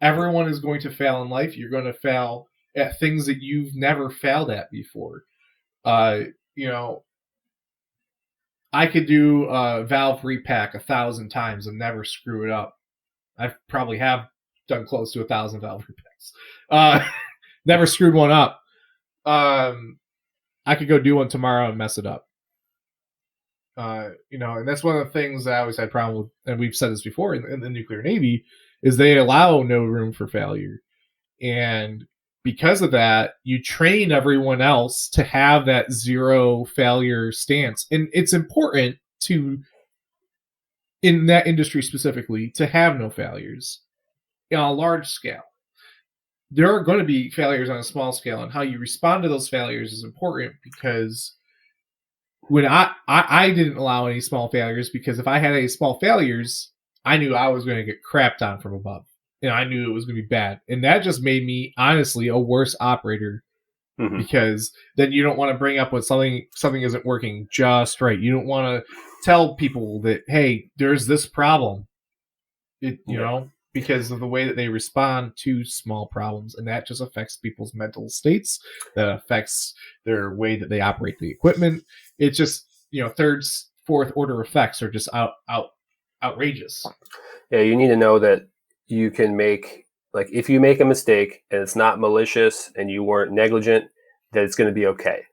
Speaker 3: Everyone is going to fail in life. You're going to fail at things that you've never failed at before. I could do a valve repack 1,000 times and never screw it up. I probably have done close to 1,000 valve repacks. Never screwed one up. I could go do one tomorrow and mess it up. And that's one of the things that I always had problem with, and we've said this before in the nuclear Navy, is they allow no room for failure. And because of that, you train everyone else to have that zero failure stance. And it's important to, in that industry specifically, to have no failures on a large scale. There are going to be failures on a small scale, and how you respond to those failures is important, because when I didn't allow any small failures, because if I had any small failures, I knew I was going to get crapped on from above. And I knew it was going to be bad. And that just made me, honestly, a worse operator, because then you don't want to bring up when something isn't working just right. You don't want to tell people that, hey, there's this problem, because of the way that they respond to small problems. And that just affects people's mental states. That affects their way that they operate the equipment. It's just, third, fourth order effects are just outrageous.
Speaker 2: Yeah, you need to know that you can make, like, if you make a mistake and it's not malicious and you weren't negligent, that it's going to be okay.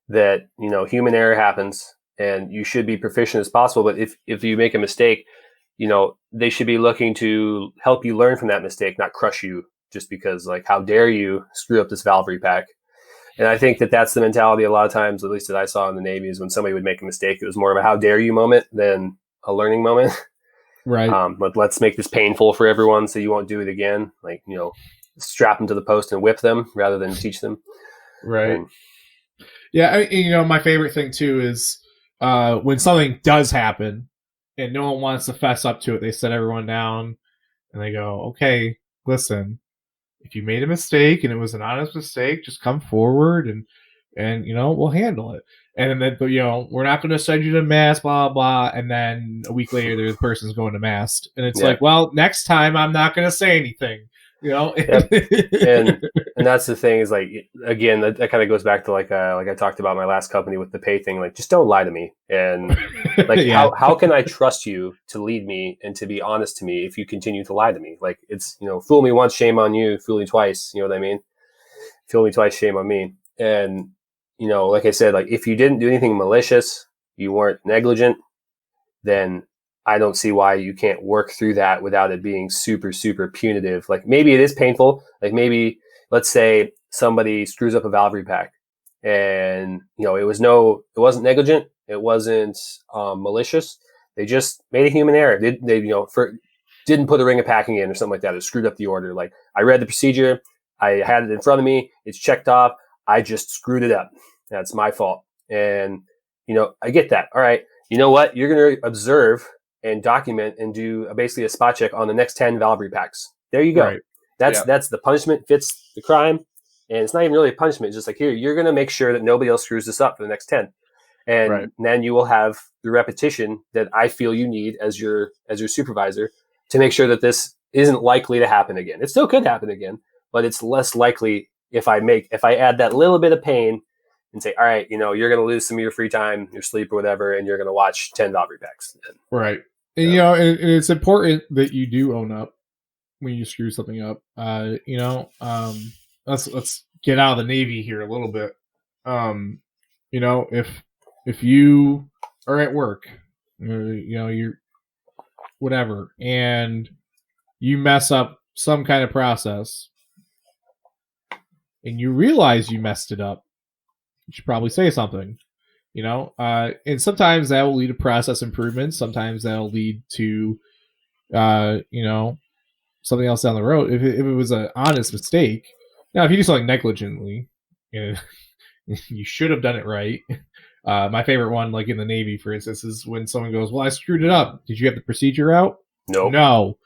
Speaker 2: That, human error happens and you should be proficient as possible. But if you make a mistake, they should be looking to help you learn from that mistake, not crush you just because, like, how dare you screw up this valve repack. And I think that that's the mentality a lot of times, at least that I saw in the Navy, is when somebody would make a mistake, it was more of a how dare you moment than a learning moment.
Speaker 3: Right.
Speaker 2: But let's make this painful for everyone so you won't do it again. Like, strap them to the post and whip them rather than teach them.
Speaker 3: Right. Yeah. My favorite thing too is when something does happen and no one wants to fess up to it, they set everyone down and they go, okay, listen, if you made a mistake and it was an honest mistake, just come forward and we'll handle it. And then, we're not going to send you to mass, blah, blah. And then a week later, the person's going to mass. And it's like, well, next time I'm not going to say anything, Yep.
Speaker 2: and that's the thing is, like, again, that kind of goes back to like I talked about my last company with the pay thing. Like, just don't lie to me. And like, how can I trust you to lead me and to be honest to me if you continue to lie to me? Like, it's, fool me once, shame on you. Fool me twice. You know what I mean? Fool me twice, shame on me. And, like I said, like, if you didn't do anything malicious, you weren't negligent, then I don't see why you can't work through that without it being super, super punitive. Like, maybe it is painful. Like, maybe, let's say somebody screws up a valve repack and, it wasn't negligent. It wasn't malicious. They just made a human error. They didn't put the ring of packing in or something like that, or screwed up the order. Like, I read the procedure. I had it in front of me. It's checked off. I just screwed it up. That's my fault. And, I get that. All right. You know what? You're going to observe and document and do basically a spot check on the next 10 valve repacks. There you go. Right. That's the punishment fits the crime. And it's not even really a punishment. It's just like, here, you're going to make sure that nobody else screws this up for the next 10. And then you will have the repetition that I feel you need as your supervisor to make sure that this isn't likely to happen again. It still could happen again, but it's less likely if I add that little bit of pain and say, all right, you're going to lose some of your free time, your sleep or whatever, and you're going to watch 10 valve repacks.
Speaker 3: Right. And, and it's important that you do own up when you screw something up. Let's get out of the Navy here a little bit. If you are at work, you're whatever, and you mess up some kind of process and you realize you messed it up, you should probably say something. And sometimes that will lead to process improvements. Sometimes that'll lead to, something else down the road. If it was an honest mistake, now if you do something negligently, you should have done it right. My favorite one, like in the Navy, for instance, is when someone goes, "Well, I screwed it up. Did you have the procedure out?"
Speaker 2: Nope.
Speaker 3: No.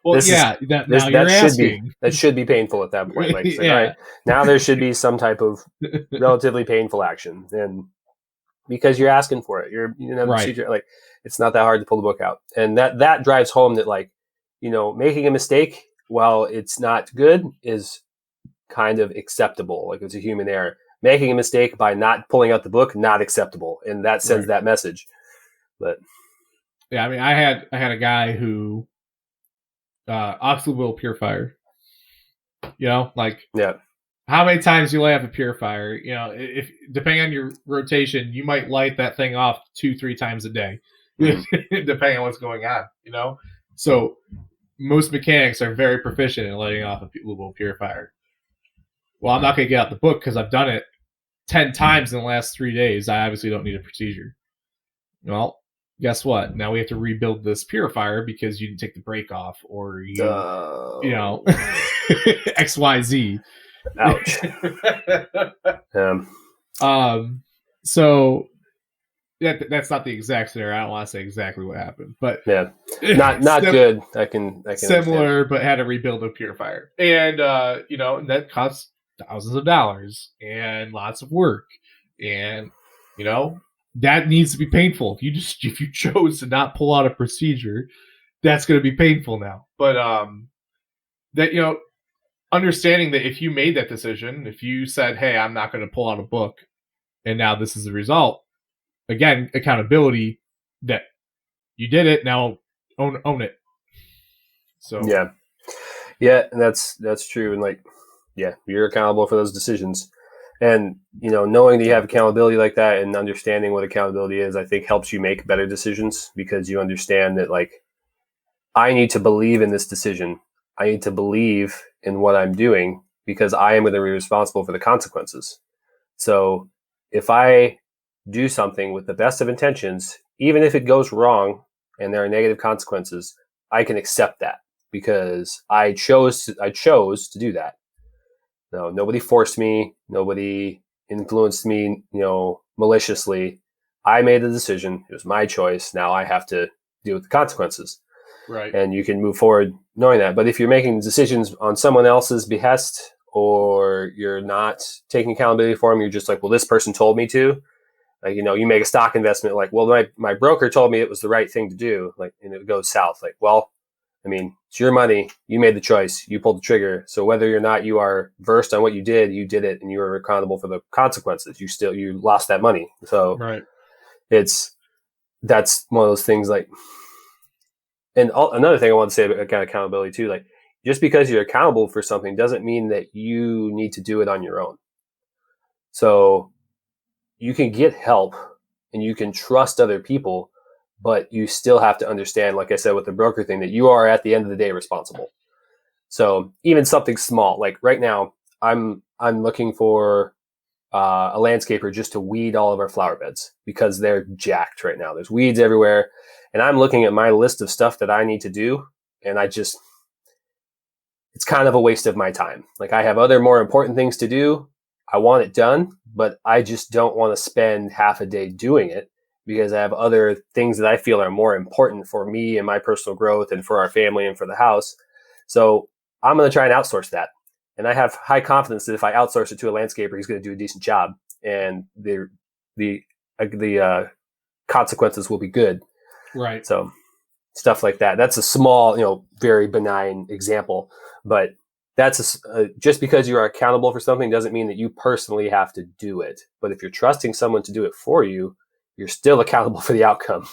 Speaker 3: Well, now you're asking.
Speaker 2: That should be painful at that point. Like,
Speaker 3: Yeah.
Speaker 2: all right, now there should be some type of relatively painful action, and because you're asking for it,
Speaker 3: Right.
Speaker 2: procedure, like it's not that hard to pull the book out, and that drives home that, like, making a mistake, while it's not good, is kind of acceptable. Like, it's a human error. Making a mistake by not pulling out the book, not acceptable, and that sends that message. But
Speaker 3: yeah, I mean, I had a guy who oxybutyl purifier. Like,
Speaker 2: yeah,
Speaker 3: how many times do you light up a purifier? If depending on your rotation, you might light that thing off 2-3 times a day, depending on what's going on. So most mechanics are very proficient in lighting off a lubable purifier. Well, I'm not going to get out the book because I've done it 10 times in the last 3 days. I obviously don't need a procedure. Well, guess what? Now we have to rebuild this purifier because you didn't take the brake off, or XYZ.
Speaker 2: Ouch.
Speaker 3: So that's not the exact scenario. I don't want to say exactly what happened, but
Speaker 2: yeah, not good. I can
Speaker 3: similar,
Speaker 2: understand.
Speaker 3: But had to rebuild a purifier, and that costs thousands of dollars and lots of work, and that needs to be painful. If you chose to not pull out a procedure, that's going to be painful now. But that understanding that if you made that decision, if you said, "Hey, I'm not going to pull out a book," and now this is the result. Again, accountability, that you did it. Now own it. So
Speaker 2: yeah, and that's true. And like, yeah, you're accountable for those decisions. And knowing that you have accountability like that and understanding what accountability is, I think helps you make better decisions, because you understand that, like, I need to believe in this decision. I need to believe in what I'm doing, because I am going to be responsible for the consequences. So if I do something with the best of intentions, even if it goes wrong and there are negative consequences, I can accept that because I chose to do that. No, nobody forced me. Nobody influenced me, maliciously. I made the decision. It was my choice. Now I have to deal with the consequences.
Speaker 3: Right.
Speaker 2: And you can move forward knowing that. But if you're making decisions on someone else's behest, or you're not taking accountability for them, you're just like, well, this person told me to. Like, you make a stock investment, like, well, my broker told me it was the right thing to do. Like, and it goes south. Like, well, I mean, it's your money. You made the choice. You pulled the trigger. So whether or not you are versed on what you did it, and you were accountable for the consequences. You lost that money. So
Speaker 3: right.
Speaker 2: That's one of those things. Like, and another thing I want to say about accountability too, like, just because you're accountable for something doesn't mean that you need to do it on your own. So you can get help and you can trust other people, but you still have to understand, like I said with the broker thing, that you are at the end of the day responsible. So even something small, like right now, I'm looking for a landscaper just to weed all of our flower beds because they're jacked right now. There's weeds everywhere, and I'm looking at my list of stuff that I need to do, and it's kind of a waste of my time. Like, I have other more important things to do. I want it done, but I just don't want to spend half a day doing it because I have other things that I feel are more important for me and my personal growth and for our family and for the house. So I'm going to try and outsource that. And I have high confidence that if I outsource it to a landscaper, he's going to do a decent job, and the consequences will be good.
Speaker 3: Right.
Speaker 2: So stuff like that. That's a small, very benign example, but that's just because you are accountable for something doesn't mean that you personally have to do it. But if you're trusting someone to do it for you, you're still accountable for the outcome.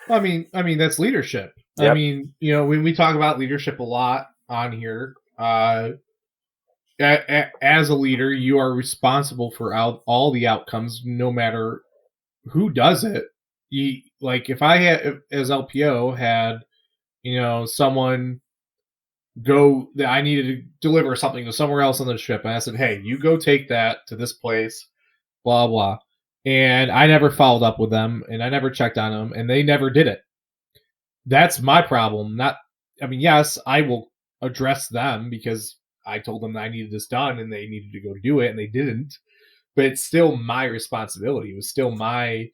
Speaker 3: I mean, that's leadership.
Speaker 2: Yep.
Speaker 3: I mean, when we talk about leadership a lot on here, as a leader, you are responsible for all the outcomes, no matter who does it. Like, if I had, as LPO, had, someone go that I needed to deliver something to somewhere else on the ship, and I said, "Hey, you go take that to this place," blah blah, and I never followed up with them, and I never checked on them, and they never did it. That's my problem, not I mean, yes, I will address them because I told them that I needed this done and they needed to go do it and they didn't. But it's still my responsibility. It was still my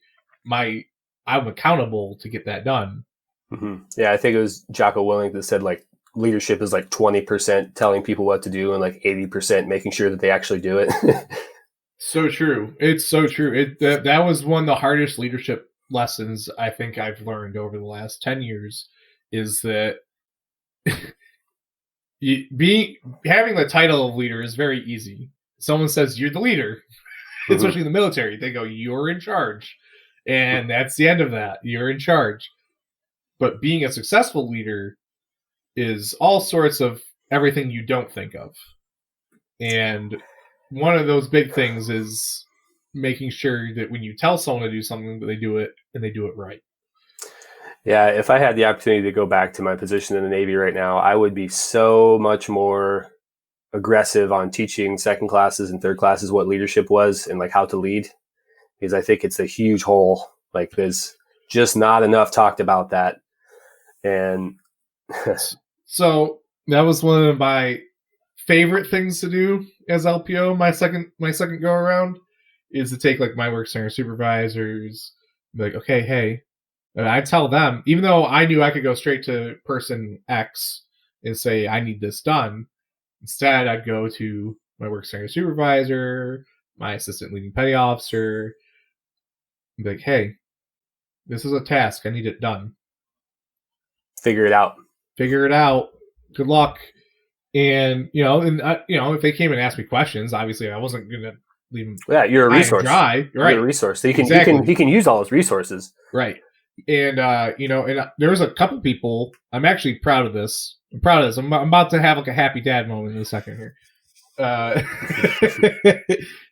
Speaker 3: I'm accountable to get that done.
Speaker 2: Mm-hmm. Yeah, I think it was Jocko Willink that said like leadership is like 20% telling people what to do and like 80% making sure that they actually do it.
Speaker 3: So true. It's so true. That was one of the hardest leadership lessons I think I've learned over the last 10 years is that having the title of leader is very easy. Someone says you're the leader, mm-hmm. especially in the military. They go, you're in charge. And that's the end of that. You're in charge. But being a successful leader is all sorts of everything you don't think of. And one of those big things is making sure that when you tell someone to do something, that they do it and they do it right.
Speaker 2: Yeah, if I had the opportunity to go back to my position in the Navy right now, I would be so much more aggressive on teaching second classes and third classes what leadership was and like how to lead, because I think it's a huge hole. Like there's just not enough talked about that. And
Speaker 3: so that was one of my favorite things to do as LPO. My second go around is to take like my work center supervisors, be like, okay, hey, and I tell them, even though I knew I could go straight to person X and say I need this done. Instead, I'd go to my work center supervisor, my assistant leading petty officer, and be like, hey, this is a task. I need it done.
Speaker 2: Figure it out.
Speaker 3: Good luck. And if they came and asked me questions, obviously I wasn't gonna leave them.
Speaker 2: Yeah, you're a resource.
Speaker 3: Dry. Right.
Speaker 2: You're a resource. So he can use all those resources.
Speaker 3: Right. And and there's a couple people. I'm actually proud of this. I'm about to have like a happy dad moment in a second here.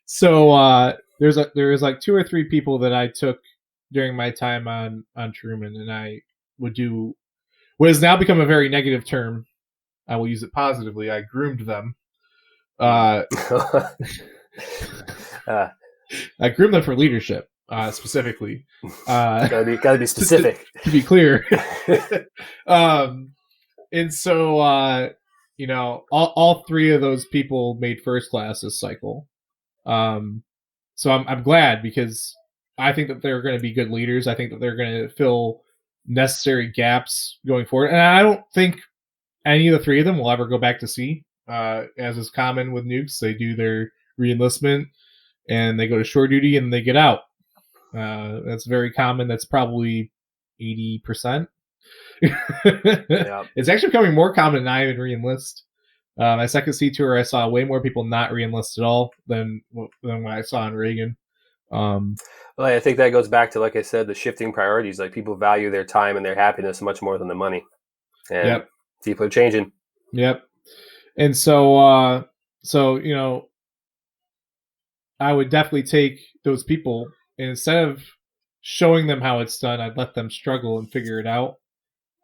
Speaker 3: So there's like 2 or 3 people that I took during my time on Truman, and I would do what has now become a very negative term. I will use it positively. I groomed them. I groomed them for leadership, specifically.
Speaker 2: Gotta be specific.
Speaker 3: To be clear. And so, all 3 of those people made first class this cycle. So I'm glad, because I think that they're going to be good leaders. I think that they're going to fill necessary gaps going forward. And I don't think any of the 3 of them will ever go back to sea. As is common with nukes, they do their re-enlistment and they go to shore duty and they get out. That's very common. That's probably 80%. Yeah. It's actually becoming more common than I even re-enlist. My second sea tour, I saw way more people not re-enlist at all than what I saw in Reagan.
Speaker 2: Well, I think that goes back to, like I said, the shifting priorities. Like people value their time and their happiness much more than the money. And
Speaker 3: yep.
Speaker 2: People are changing.
Speaker 3: Yep. And so I would definitely take those people, and instead of showing them how it's done, I'd let them struggle and figure it out,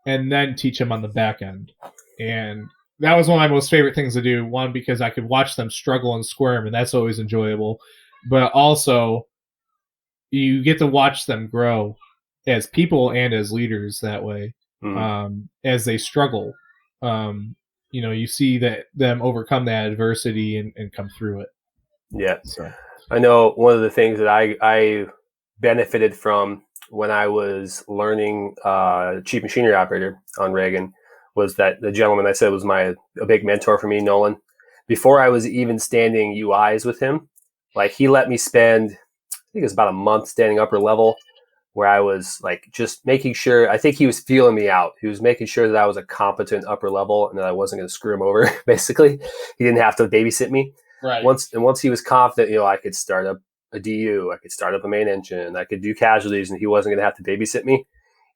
Speaker 3: and then teach them on the back end. And that was one of my most favorite things to do. One, because I could watch them struggle and squirm, and that's always enjoyable. But also, you get to watch them grow as people and as leaders that way, as they struggle. You see them overcome that adversity and come through it.
Speaker 2: Yeah. So I know one of the things that I benefited from when I was learning chief machinery operator on Reagan was that the gentleman I said was a big mentor for me, Nolan. Before I was even standing UIs with him, like he let me spend, I think it was about a month standing upper level, where I was like just making sure. I think he was feeling me out. He was making sure that I was a competent upper level and that I wasn't going to screw him over. Basically, he didn't have to babysit me.
Speaker 3: Right.
Speaker 2: Once he was confident, I could start up a DU, I could start up a main engine, I could do casualties, and he wasn't going to have to babysit me.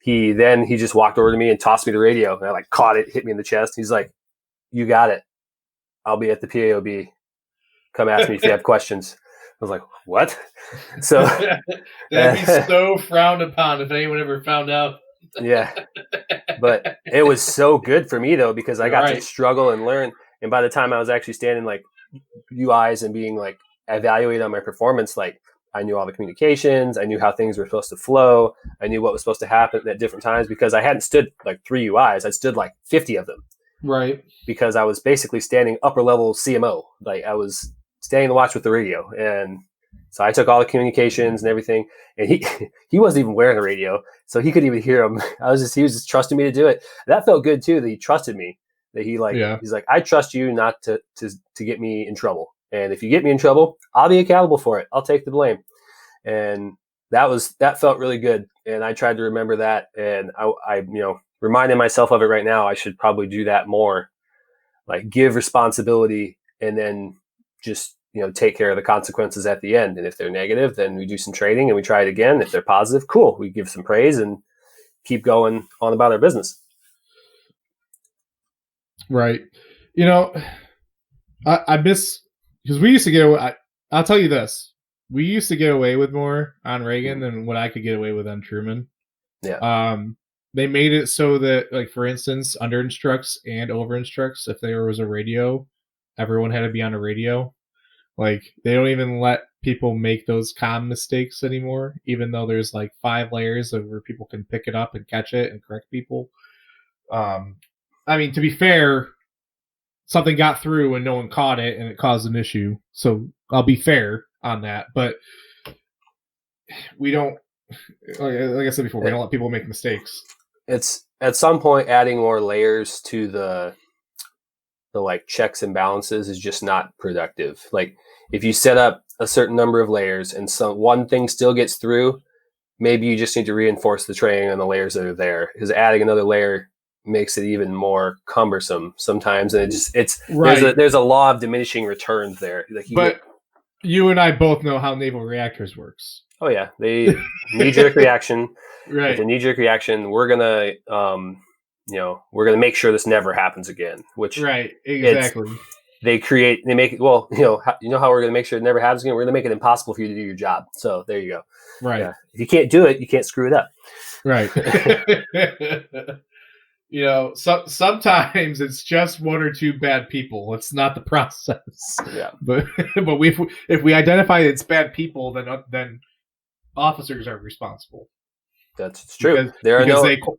Speaker 2: He just walked over to me and tossed me the radio, and I like caught it, hit me in the chest. He's like, "You got it. I'll be at the PAOB. Come ask me if you have questions." I was like, "What?" So
Speaker 3: that'd be so frowned upon if anyone ever found out.
Speaker 2: Yeah, but it was so good for me though, because I got to struggle and learn. And by the time I was actually standing like UIs and being like evaluated on my performance, like I knew all the communications. I knew how things were supposed to flow. I knew what was supposed to happen at different times because I hadn't stood like 3 UIs. I stood like 50 of them.
Speaker 3: Right.
Speaker 2: Because I was basically standing upper level CMO. Like I was standing the watch with the radio. And so I took all the communications and everything. And he wasn't even wearing a radio, so he couldn't even hear him. He was just trusting me to do it. That felt good too, that he trusted me. That he's like, I trust you not to get me in trouble. And if you get me in trouble, I'll be accountable for it. I'll take the blame. And that felt really good. And I tried to remember that. And I reminding myself of it right now. I should probably do that more. Like give responsibility and then just, take care of the consequences at the end. And if they're negative, then we do some training and we try it again. If they're positive, cool. We give some praise and keep going on about our business.
Speaker 3: Right. I miss, because we used to get away. I'll tell you this. We used to get away with more on Reagan than what I could get away with on Truman.
Speaker 2: Yeah.
Speaker 3: They made it so that, like, for instance, under instructs and over instructs, if there was a radio, everyone had to be on a radio. Like, they don't even let people make those comm mistakes anymore, even though there's like 5 layers of where people can pick it up and catch it and correct people. I mean, to be fair, something got through and no one caught it and it caused an issue. So I'll be fair on that. But we don't, like I said before, we don't let people make mistakes.
Speaker 2: It's at some point adding more layers to the like checks and balances is just not productive. Like if you set up a certain number of layers and one thing still gets through, maybe you just need to reinforce the training on the layers that are there, because adding another layer makes it even more cumbersome sometimes. And it's right. There's a law of diminishing returns there. Like
Speaker 3: you and I both know how naval reactors works.
Speaker 2: Oh yeah. They knee-jerk reaction.
Speaker 3: Right.
Speaker 2: With a knee-jerk reaction, we're gonna make sure this never happens again. Which
Speaker 3: right, exactly.
Speaker 2: They make it. Well, how we're gonna make sure it never happens again. We're gonna make it impossible for you to do your job. So there you go.
Speaker 3: Right.
Speaker 2: Yeah. If you can't do it, you can't screw it up.
Speaker 3: Right. Sometimes it's just 1 or 2 bad people. It's not the process.
Speaker 2: Yeah.
Speaker 3: But if we identify it's bad people, then officers are responsible.
Speaker 2: That's true.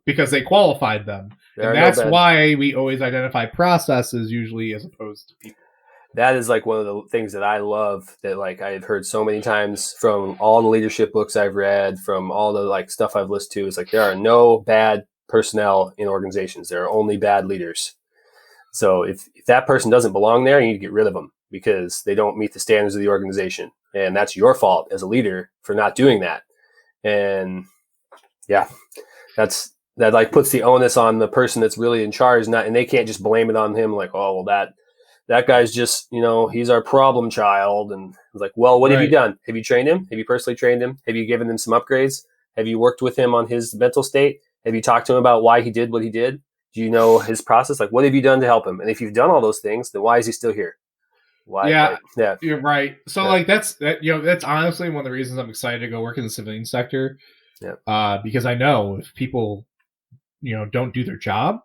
Speaker 3: Because they qualified them. And that's why we always identify processes usually as opposed to people.
Speaker 2: That is like one of the things that I love, that like I've heard so many times from all the leadership books I've read, from all the like stuff I've listened to. Is like there are no bad personnel in organizations. There are only bad leaders. So if that person doesn't belong there, you need to get rid of them because they don't meet the standards of the organization. And that's your fault as a leader for not doing that. And yeah, that like puts the onus on the person that's really in charge, and they can't just blame it on him. Like, oh, well, that guy's just, he's our problem child. And it's like, well, what have you done? Have you trained him? Have you personally trained him? Have you given him some upgrades? Have you worked with him on his mental state? Have you talked to him about why he did what he did? Do you know his process? Like, what have you done to help him? And if you've done all those things, then why is he still here? Why?
Speaker 3: Yeah, you're right. So like that's honestly one of the reasons I'm excited to go work in the civilian sector.
Speaker 2: Yeah.
Speaker 3: Because I know if people, don't do their job,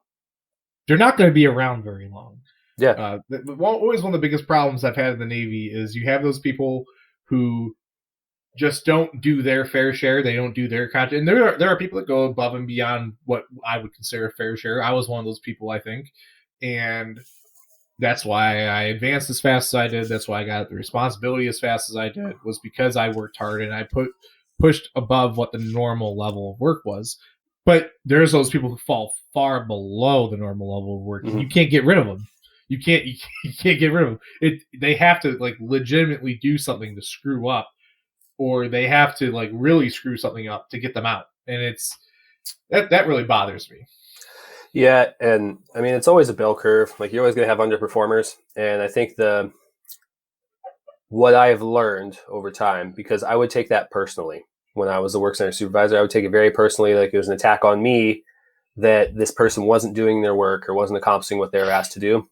Speaker 3: they're not going to be around very long.
Speaker 2: Yeah.
Speaker 3: Always one of the biggest problems I've had in the Navy is you have those people who just don't do their fair share. They don't do their content. And there are people that go above and beyond what I would consider a fair share. I was one of those people, I think. And that's why I advanced as fast as I did. That's why I got the responsibility as fast as I did, was because I worked hard and I pushed above what the normal level of work was. But there's those people who fall far below the normal level of work. Mm-hmm. You can't get rid of them. You can't get rid of them. They have to like legitimately do something to screw up, or they have to like really screw something up to get them out. And that really bothers me.
Speaker 2: Yeah, and I mean it's always a bell curve. Like you're always going to have underperformers, and I think what I've learned over time, because I would take that personally when I was a work center supervisor, I would take it very personally, like it was an attack on me that this person wasn't doing their work or wasn't accomplishing what they were asked to do.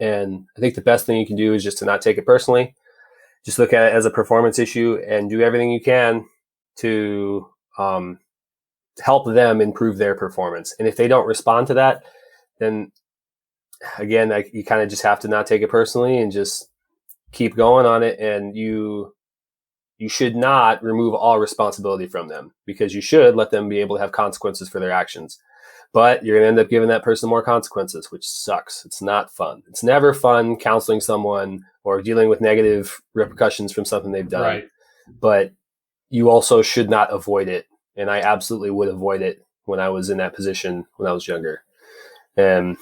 Speaker 2: And I think the best thing you can do is just to not take it personally. Just look at it as a performance issue and do everything you can to help them improve their performance. And if they don't respond to that, then again, you kind of just have to not take it personally and just keep going on it. And you you should not remove all responsibility from them, because you should let them be able to have consequences for their actions. But you're going to end up giving that person more consequences, which sucks. It's not fun. It's never fun counseling someone or dealing with negative repercussions from something they've done.
Speaker 3: Right.
Speaker 2: But you also should not avoid it. And I absolutely would avoid it when I was in that position when I was younger. And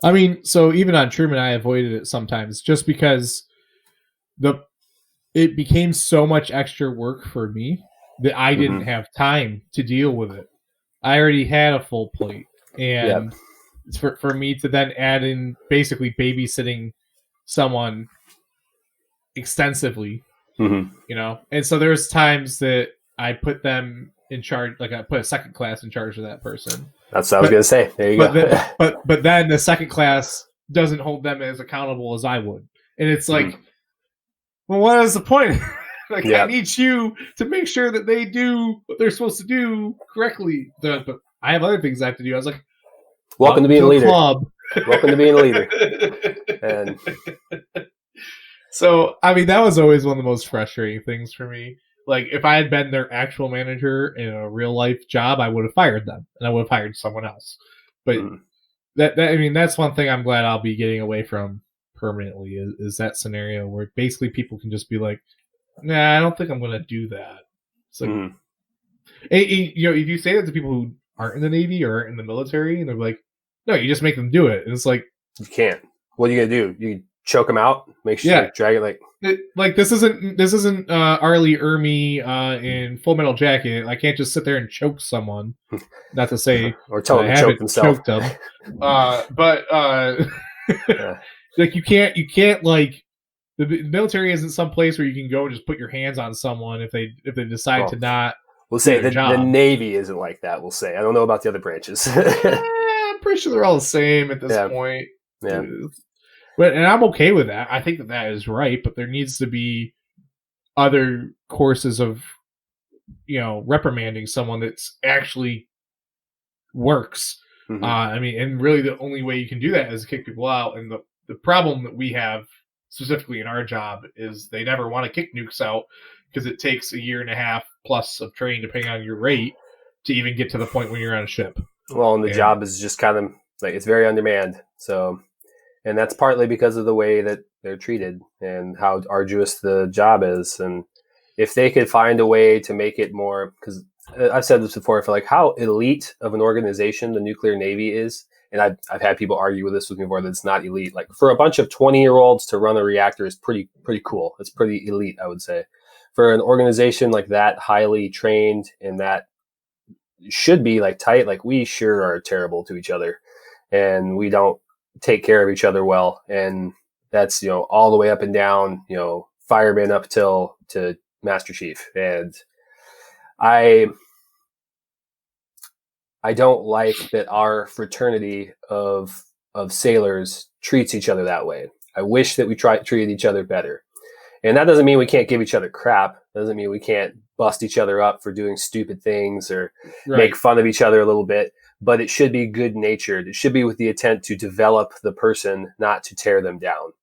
Speaker 3: I mean, so even on Truman, I avoided it sometimes just because it became so much extra work for me that I didn't have time to deal with it. I already had a full plate, and for me to then add in basically babysitting someone extensively, you know, and so there's times that I put them in charge, like I put a second class in charge of that person.
Speaker 2: That's what I was going to say. There you go.
Speaker 3: But then the second class doesn't hold them as accountable as I would, and it's like, well, what is the point? Like, I need you to make sure that they do what they're supposed to do correctly. But I have other things I have to do. I was like,
Speaker 2: welcome to being a leader.
Speaker 3: Club.
Speaker 2: Welcome to being a leader. And
Speaker 3: so, I mean, that was always one of the most frustrating things for me. Like, if I had been their actual manager in a real life job, I would have fired them and I would have hired someone else. But that I mean, that's one thing I'm glad I'll be getting away from permanently is that scenario where basically people can just be like, nah, I don't think I'm going to do that. It's like, you know, if you say that to people who aren't in the Navy or aren't in the military, and they're like, no, you just make them do it. And it's like,
Speaker 2: you can't. What are you going to do? You choke them out? Make sure you drag it
Speaker 3: like this isn't Arlie Ermy in Full Metal Jacket. I can't just sit there and choke someone. Not to say
Speaker 2: or tell them to choke themselves.
Speaker 3: Like you can't like. The military isn't some place where you can go and just put your hands on someone if they decide to not.
Speaker 2: We'll say the Navy isn't like that. We'll say I don't know about the other branches.
Speaker 3: I'm pretty sure they're all the same at this point.
Speaker 2: Yeah,
Speaker 3: and I'm okay with that. I think that is right, but there needs to be other courses of, you know, reprimanding someone that's actually works. I mean, and really the only way you can do that is to kick people out. And the problem that we have specifically in our job is they never want to kick nukes out because it takes a year and a half plus of training depending on your rate to even get to the point when you're on a ship.
Speaker 2: Well, and the job is just kind of like, it's very on-demand. So, and that's partly because of the way that they're treated and how arduous the job is. And if they could find a way to make it more, because I've said this before, I feel like how elite of an organization the nuclear Navy is. And I've had people argue with this with me before that it's not elite. Like for a bunch of 20-year-olds to run a reactor is pretty cool. It's pretty elite, I would say. For an organization like that, highly trained and that should be like tight, like we sure are terrible to each other, and we don't take care of each other well. And that's, you know, all the way up and down, you know, fireman up to Master Chief. And I don't like that our fraternity of sailors treats each other that way. I wish that we treated each other better. And that doesn't mean we can't give each other crap. That doesn't mean we can't bust each other up for doing stupid things or make fun of each other a little bit. But it should be good-natured. It should be with the intent to develop the person, not to tear them down.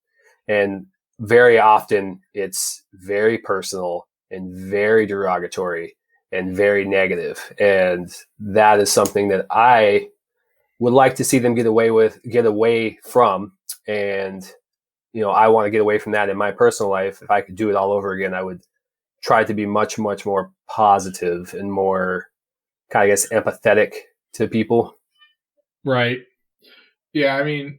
Speaker 2: And very often it's very personal and very derogatory and very negative. And that is something that I would like to see them get away from. And, you know, I want to get away from that in my personal life. If I could do it all over again, I would try to be much, much more positive and more kind of, I guess, empathetic to people.
Speaker 3: Right. Yeah. I mean,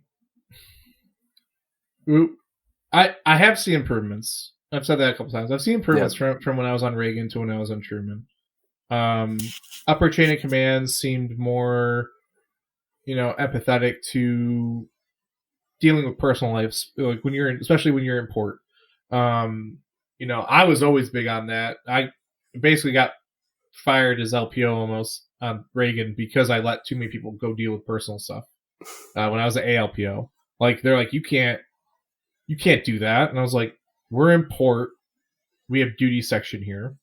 Speaker 3: I have seen improvements. I've said that a couple times. I've seen improvements from when I was on Reagan to when I was on Truman. Upper chain of command seemed more, you know, empathetic to dealing with personal lives, like especially when you're in port. You know, I was always big on that. I basically got fired as LPO almost on Reagan because I let too many people go deal with personal stuff. When I was at ALPO, like they're like, you can't do that, and I was like, we're in port. We have duty section here.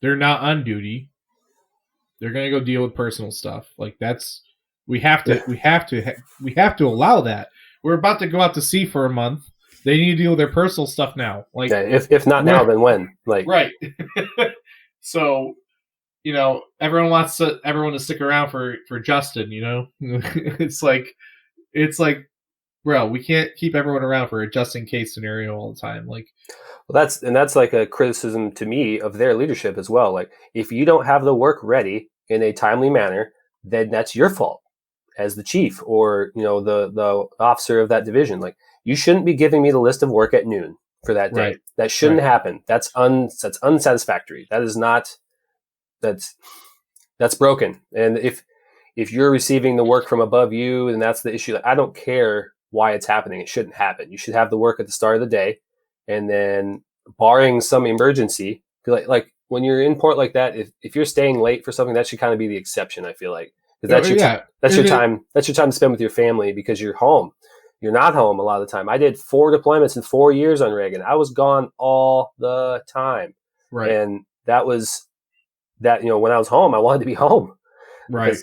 Speaker 3: They're not on duty. They're gonna go deal with personal stuff. Like we have to allow that. We're about to go out to sea for a month. They need to deal with their personal stuff now. Like,
Speaker 2: yeah, if not now, then when? Like,
Speaker 3: right. So, everyone to stick around for Justin. It's like, bro, we can't keep everyone around for a just in case scenario all the time. Like,
Speaker 2: well, that's like a criticism to me of their leadership as well. Like, if you don't have the work ready in a timely manner, then that's your fault as the chief or the officer of that division. Like, you shouldn't be giving me the list of work at noon for that day.
Speaker 3: Right.
Speaker 2: That shouldn't happen. That's unsatisfactory. That's broken. And if you're receiving the work from above you, then that's the issue. Like, I don't care why it's happening. It shouldn't happen. You should have the work at the start of the day, and then barring some emergency, like when you're in port like that, if you're staying late for something, that should kind of be the exception. I feel like, because that's your time to spend with your family because you're home. You're not home a lot of the time. I did 4 deployments in 4 years on Reagan. I was gone all the time.
Speaker 3: Right.
Speaker 2: And that was that, when I was home, I wanted to be home.
Speaker 3: Right.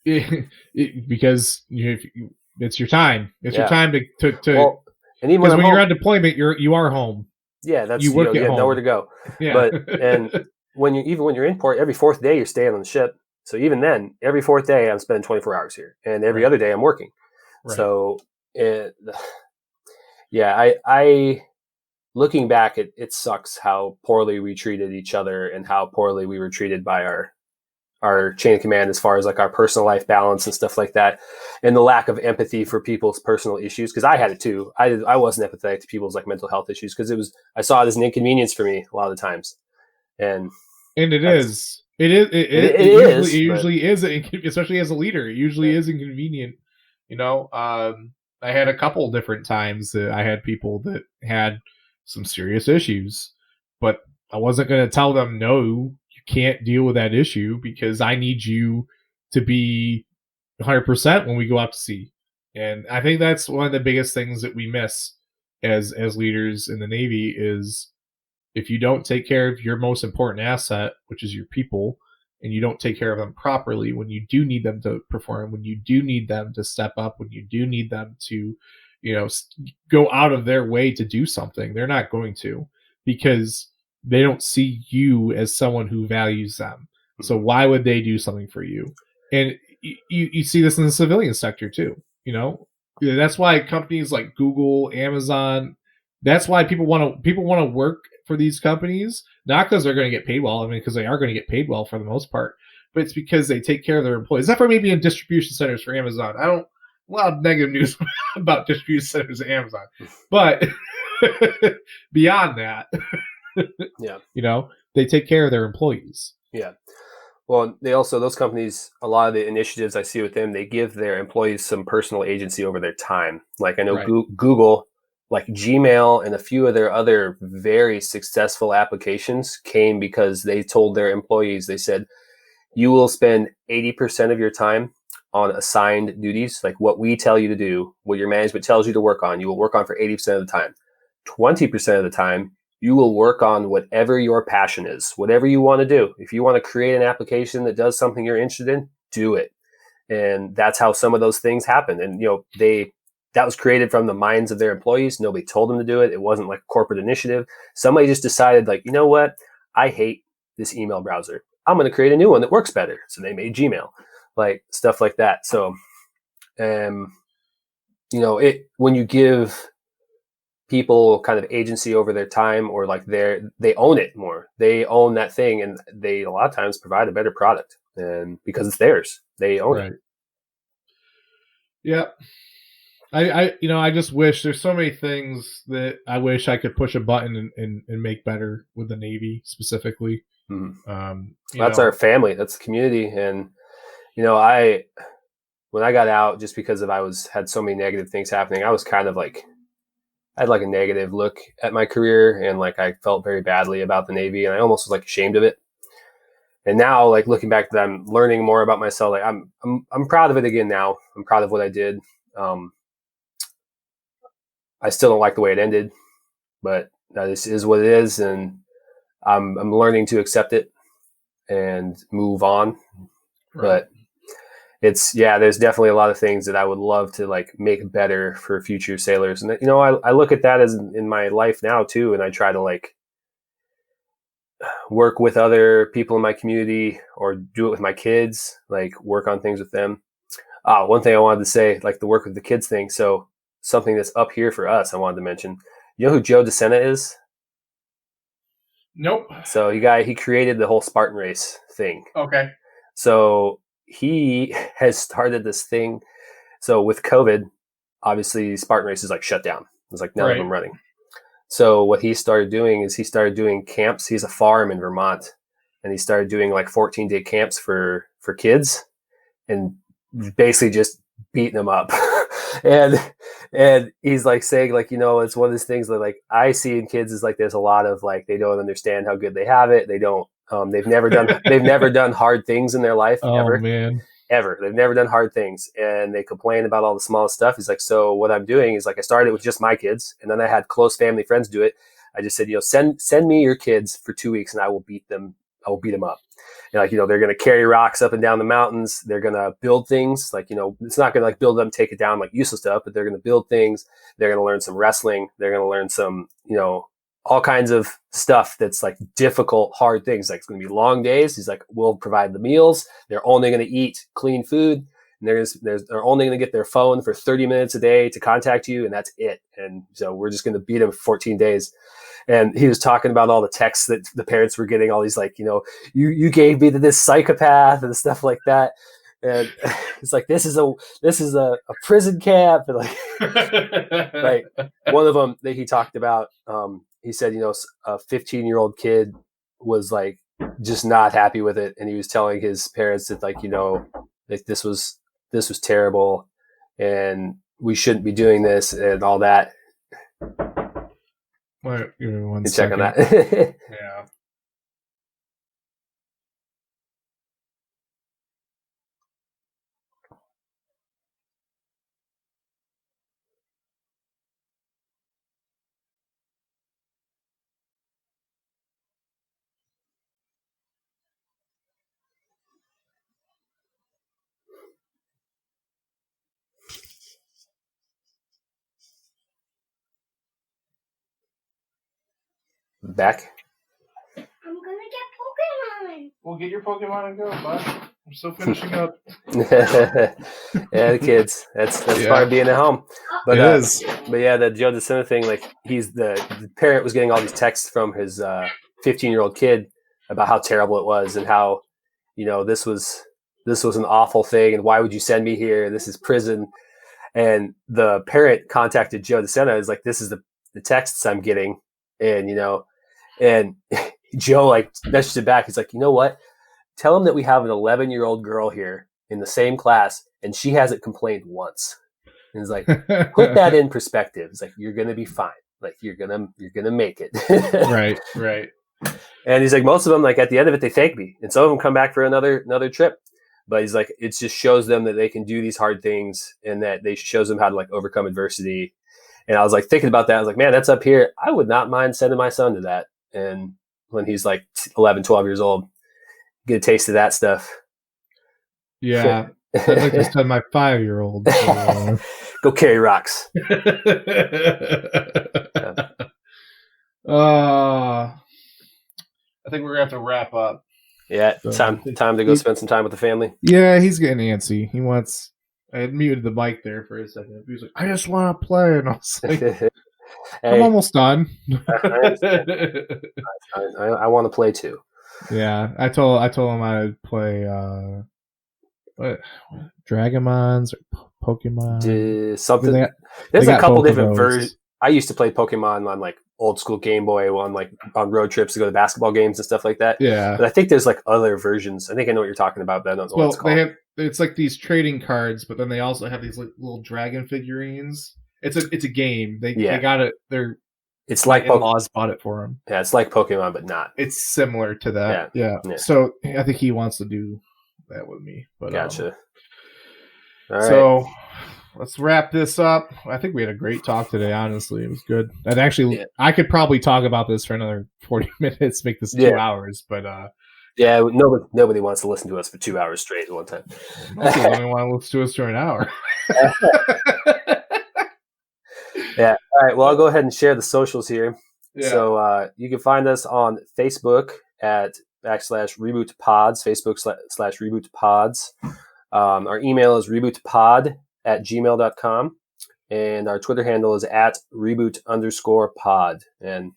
Speaker 3: Because it's your time. It's your time to well, and even when you're on deployment, you are home.
Speaker 2: Yeah, that's
Speaker 3: you work at home.
Speaker 2: Nowhere to go.
Speaker 3: Yeah.
Speaker 2: But and when you're in port, every 4th day you're staying on the ship. So even then, every 4th day I'm spending 24 hours here, and every other day I'm working. Right. So, I looking back, it sucks how poorly we treated each other and how poorly we were treated by our chain of command as far as like our personal life balance and stuff like that, and the lack of empathy for people's personal issues. Because I had it too. I wasn't empathetic to people's like mental health issues because I saw it as an inconvenience for me a lot of the times, and it is. It
Speaker 3: usually is, especially as a leader. It usually is inconvenient. I had a couple different times that I had people that had some serious issues, but I wasn't going to tell them, no, you can't deal with that issue because I need you to be 100% when we go out to sea. And I think that's one of the biggest things that we miss as leaders in the Navy is if you don't take care of your most important asset, which is your people, and you don't take care of them properly when you do need them to perform, when you do need them to step up, when you do need them to, go out of their way to do something, they're not going to because they don't see you as someone who values them. So why would they do something for you? And you see this in the civilian sector too. That's why companies like Google, Amazon, that's why people want to work for these companies, not because they're going to get paid well. I mean, because they are going to get paid well for the most part, but it's because they take care of their employees. Except for maybe in distribution centers for Amazon. I don't a lot of negative news about distribution centers at Amazon, but beyond that, they take care of their employees.
Speaker 2: Yeah. Well, those companies, a lot of the initiatives I see with them, they give their employees some personal agency over their time. Like I know Google, like Gmail and a few of their other very successful applications came because they told their employees, they said, you will spend 80% of your time on assigned duties, like what we tell you to do, what your management tells you to work on, you will work on for 80% of the time. 20% of the time, you will work on whatever your passion is, whatever you want to do. If you want to create an application that does something you're interested in, do it. And that's how some of those things happen. And, that was created from the minds of their employees. Nobody told them to do it. It wasn't like a corporate initiative. Somebody just decided like, you know what? I hate this email browser. I'm going to create a new one that works better. So they made Gmail, like stuff like that. So, when you give people kind of agency over their time or like they own it more, they own that thing, and they a lot of times provide a better product, and because it's theirs, they own it.
Speaker 3: Yeah. I just wish there's so many things that I wish I could push a button and make better with the Navy specifically.
Speaker 2: Mm-hmm. That's our family. That's the community. And, when I got out, just because had so many negative things happening, I was kind of like, I had like a negative look at my career, and like I felt very badly about the Navy, and I almost was like ashamed of it. And now, like looking back to that, I'm learning more about myself. Like I'm proud of it again now. I'm proud of what I did. I still don't like the way it ended, but this is what it is, and I'm learning to accept it and move on. Right. But there's definitely a lot of things that I would love to like make better for future sailors. And, you know, I look at that as in my life now too. And I try to like work with other people in my community or do it with my kids, like work on things with them. One thing I wanted to say, like the work with the kids thing. So something that's up here for us, I wanted to mention, you know who Joe DeSena is?
Speaker 3: Nope.
Speaker 2: So he created the whole Spartan race thing.
Speaker 3: Okay.
Speaker 2: So he has started this thing. So with COVID, obviously Spartan race is like shut down. There's like none of them running. So what he started doing is he started doing camps. He's a farm in Vermont, and he started doing like 14-day camps for kids, and basically just beating them up. and he's like saying, like, you know, it's one of those things that like I see in kids is like there's a lot of like they don't understand how good they have it. They don't. They've never done hard things in their life ever.
Speaker 3: Man.
Speaker 2: Ever. They've never done hard things, and they complain about all the smallest stuff. He's like, so what I'm doing is like I started with just my kids, and then I had close family friends do it. I just said, you know, send me your kids for 2 weeks, and I will beat them. I will beat them up. And like, you know, they're going to carry rocks up and down the mountains. They're going to build things. Like, you know, it's not going to like build them, take it down like useless stuff, but they're going to build things. They're going to learn some wrestling. They're going to learn some, you know, all kinds of stuff that's like difficult, hard things. Like it's going to be long days. He's like, we'll provide the meals. They're only going to eat clean food. And they're only going to get their phone for 30 minutes a day to contact you. And that's it. And so we're just going to beat them for 14 days. And he was talking about all the texts that the parents were getting, all these like, you know, you gave me to this psychopath and stuff like that. And it's like, this is a prison camp. And like, like one of them that he talked about, he said, you know, a 15-year-old kid was like just not happy with it, and he was telling his parents that like, you know, like this was terrible, and we shouldn't be doing this and all that.
Speaker 3: Wait, give me one
Speaker 2: second. Check on
Speaker 3: that. Yeah.
Speaker 2: Back.
Speaker 4: I'm gonna get Pokemon.
Speaker 3: We'll get your Pokemon and go, bud. I'm still finishing up.
Speaker 2: Yeah, the kids. That's part of being at home. But
Speaker 3: it is.
Speaker 2: But yeah, the Joe DeSena thing, like the parent was getting all these texts from his 15-year-old kid about how terrible it was and how, you know, this was an awful thing, and why would you send me here? This is prison. And the parent contacted Joe DeSena, is like, this is the texts I'm getting, and you know. And Joe like messaged it back. He's like, you know what? Tell him that we have an 11-year-old girl here in the same class, and she hasn't complained once. And he's like, put that in perspective. It's like, you're gonna be fine. Like you're gonna make it.
Speaker 3: Right.
Speaker 2: And he's like, most of them, like at the end of it, they thank me, and some of them come back for another trip. But he's like, it just shows them that they can do these hard things, and that they shows them how to like overcome adversity. And I was like thinking about that. I was like, man, that's up here. I would not mind sending my son to that. And when he's like 11, 12 years old, get a taste of that stuff.
Speaker 3: Yeah. I'd like to send my 5-year-old.
Speaker 2: Go carry rocks.
Speaker 3: I think we're going to have to wrap up.
Speaker 2: Yeah, so, time to go spend some time with the family.
Speaker 3: Yeah, he's getting antsy. He wants... I had muted the mic there for a second. He was like, I just want to play. And I was like, hey, I'm almost done.
Speaker 2: I want to play too.
Speaker 3: Yeah, I told him I'd play what Dragonmons or Pokemon.
Speaker 2: Something. There's a couple different versions. I used to play Pokemon on like old school Game Boy, on road trips to go to basketball games and stuff like that.
Speaker 3: Yeah,
Speaker 2: but I think there's like other versions. I think I know what you're talking about, but I don't know what it's called.
Speaker 3: It's like these trading cards, but then they also have these like little dragon figurines. It's a game. They got it. It's like in-laws bought it for him.
Speaker 2: Yeah, it's like Pokemon, but not.
Speaker 3: It's similar to that. Yeah. So I think he wants to do that with me. But
Speaker 2: gotcha. All right.
Speaker 3: So let's wrap this up. I think we had a great talk today. Honestly, it was good. And actually, I could probably talk about this for another 40 minutes, make this 2 hours. But
Speaker 2: Yeah, nobody wants to listen to us for 2 hours straight at one time.
Speaker 3: Most people only want to listen to us for an hour.
Speaker 2: Yeah. All right. Well, I'll go ahead and share the socials here.
Speaker 3: Yeah.
Speaker 2: So you can find us on Facebook at /Reboot Pods, Facebook /Reboot Pods. Our email is rebootpod@gmail.com. And our Twitter handle is @reboot_pod. And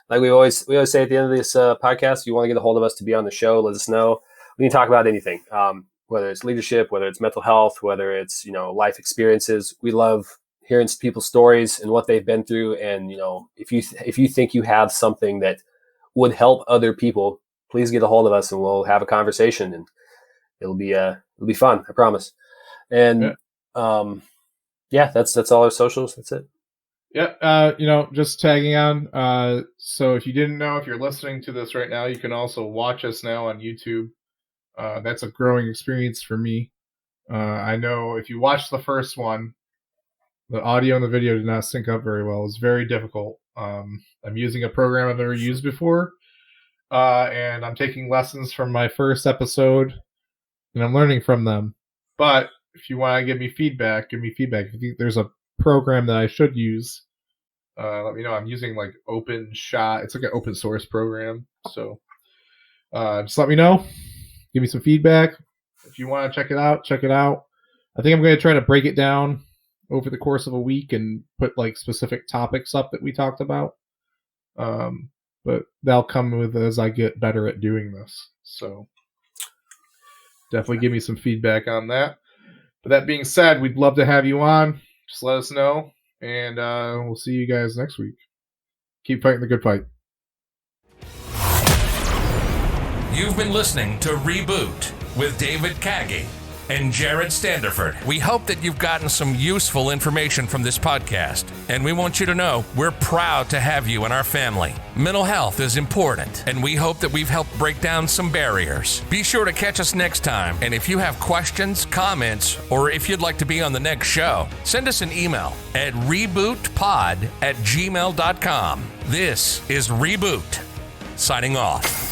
Speaker 2: like we always say at the end of this podcast, if you want to get a hold of us to be on the show, let us know. We can talk about anything, whether it's leadership, whether it's mental health, whether it's, life experiences. We love hearing people's stories and what they've been through. And, if you think you have something that would help other people, please get a hold of us and we'll have a conversation, and it'll be fun. I promise. And, that's all our socials. That's it.
Speaker 3: Yeah. Just tagging on. So if you didn't know, if you're listening to this right now, you can also watch us now on YouTube. That's a growing experience for me. I know if you watch the first one, the audio and the video did not sync up very well. It was very difficult. I'm using a program I've never used before, and I'm taking lessons from my first episode, and I'm learning from them. But if you want to give me feedback. If you think there's a program that I should use, let me know. I'm using like OpenShot. It's like an open source program. So just let me know. Give me some feedback. If you want to check it out, check it out. I think I'm going to try to break it down over the course of a week and put like specific topics up that we talked about. But that'll come with as I get better at doing this. So definitely give me some feedback on that. But that being said, we'd love to have you on. Just let us know. And we'll see you guys next week. Keep fighting the good fight.
Speaker 1: You've been listening to ReBoot with David Kagi and Jared Standerford. We hope that you've gotten some useful information from this podcast, and we want you to know we're proud to have you in our family. Mental health is important, and we hope that we've helped break down some barriers. Be sure to catch us next time, and if you have questions, comments, or if you'd like to be on the next show, send us an email at rebootpod@gmail.com. This is ReBoot, signing off.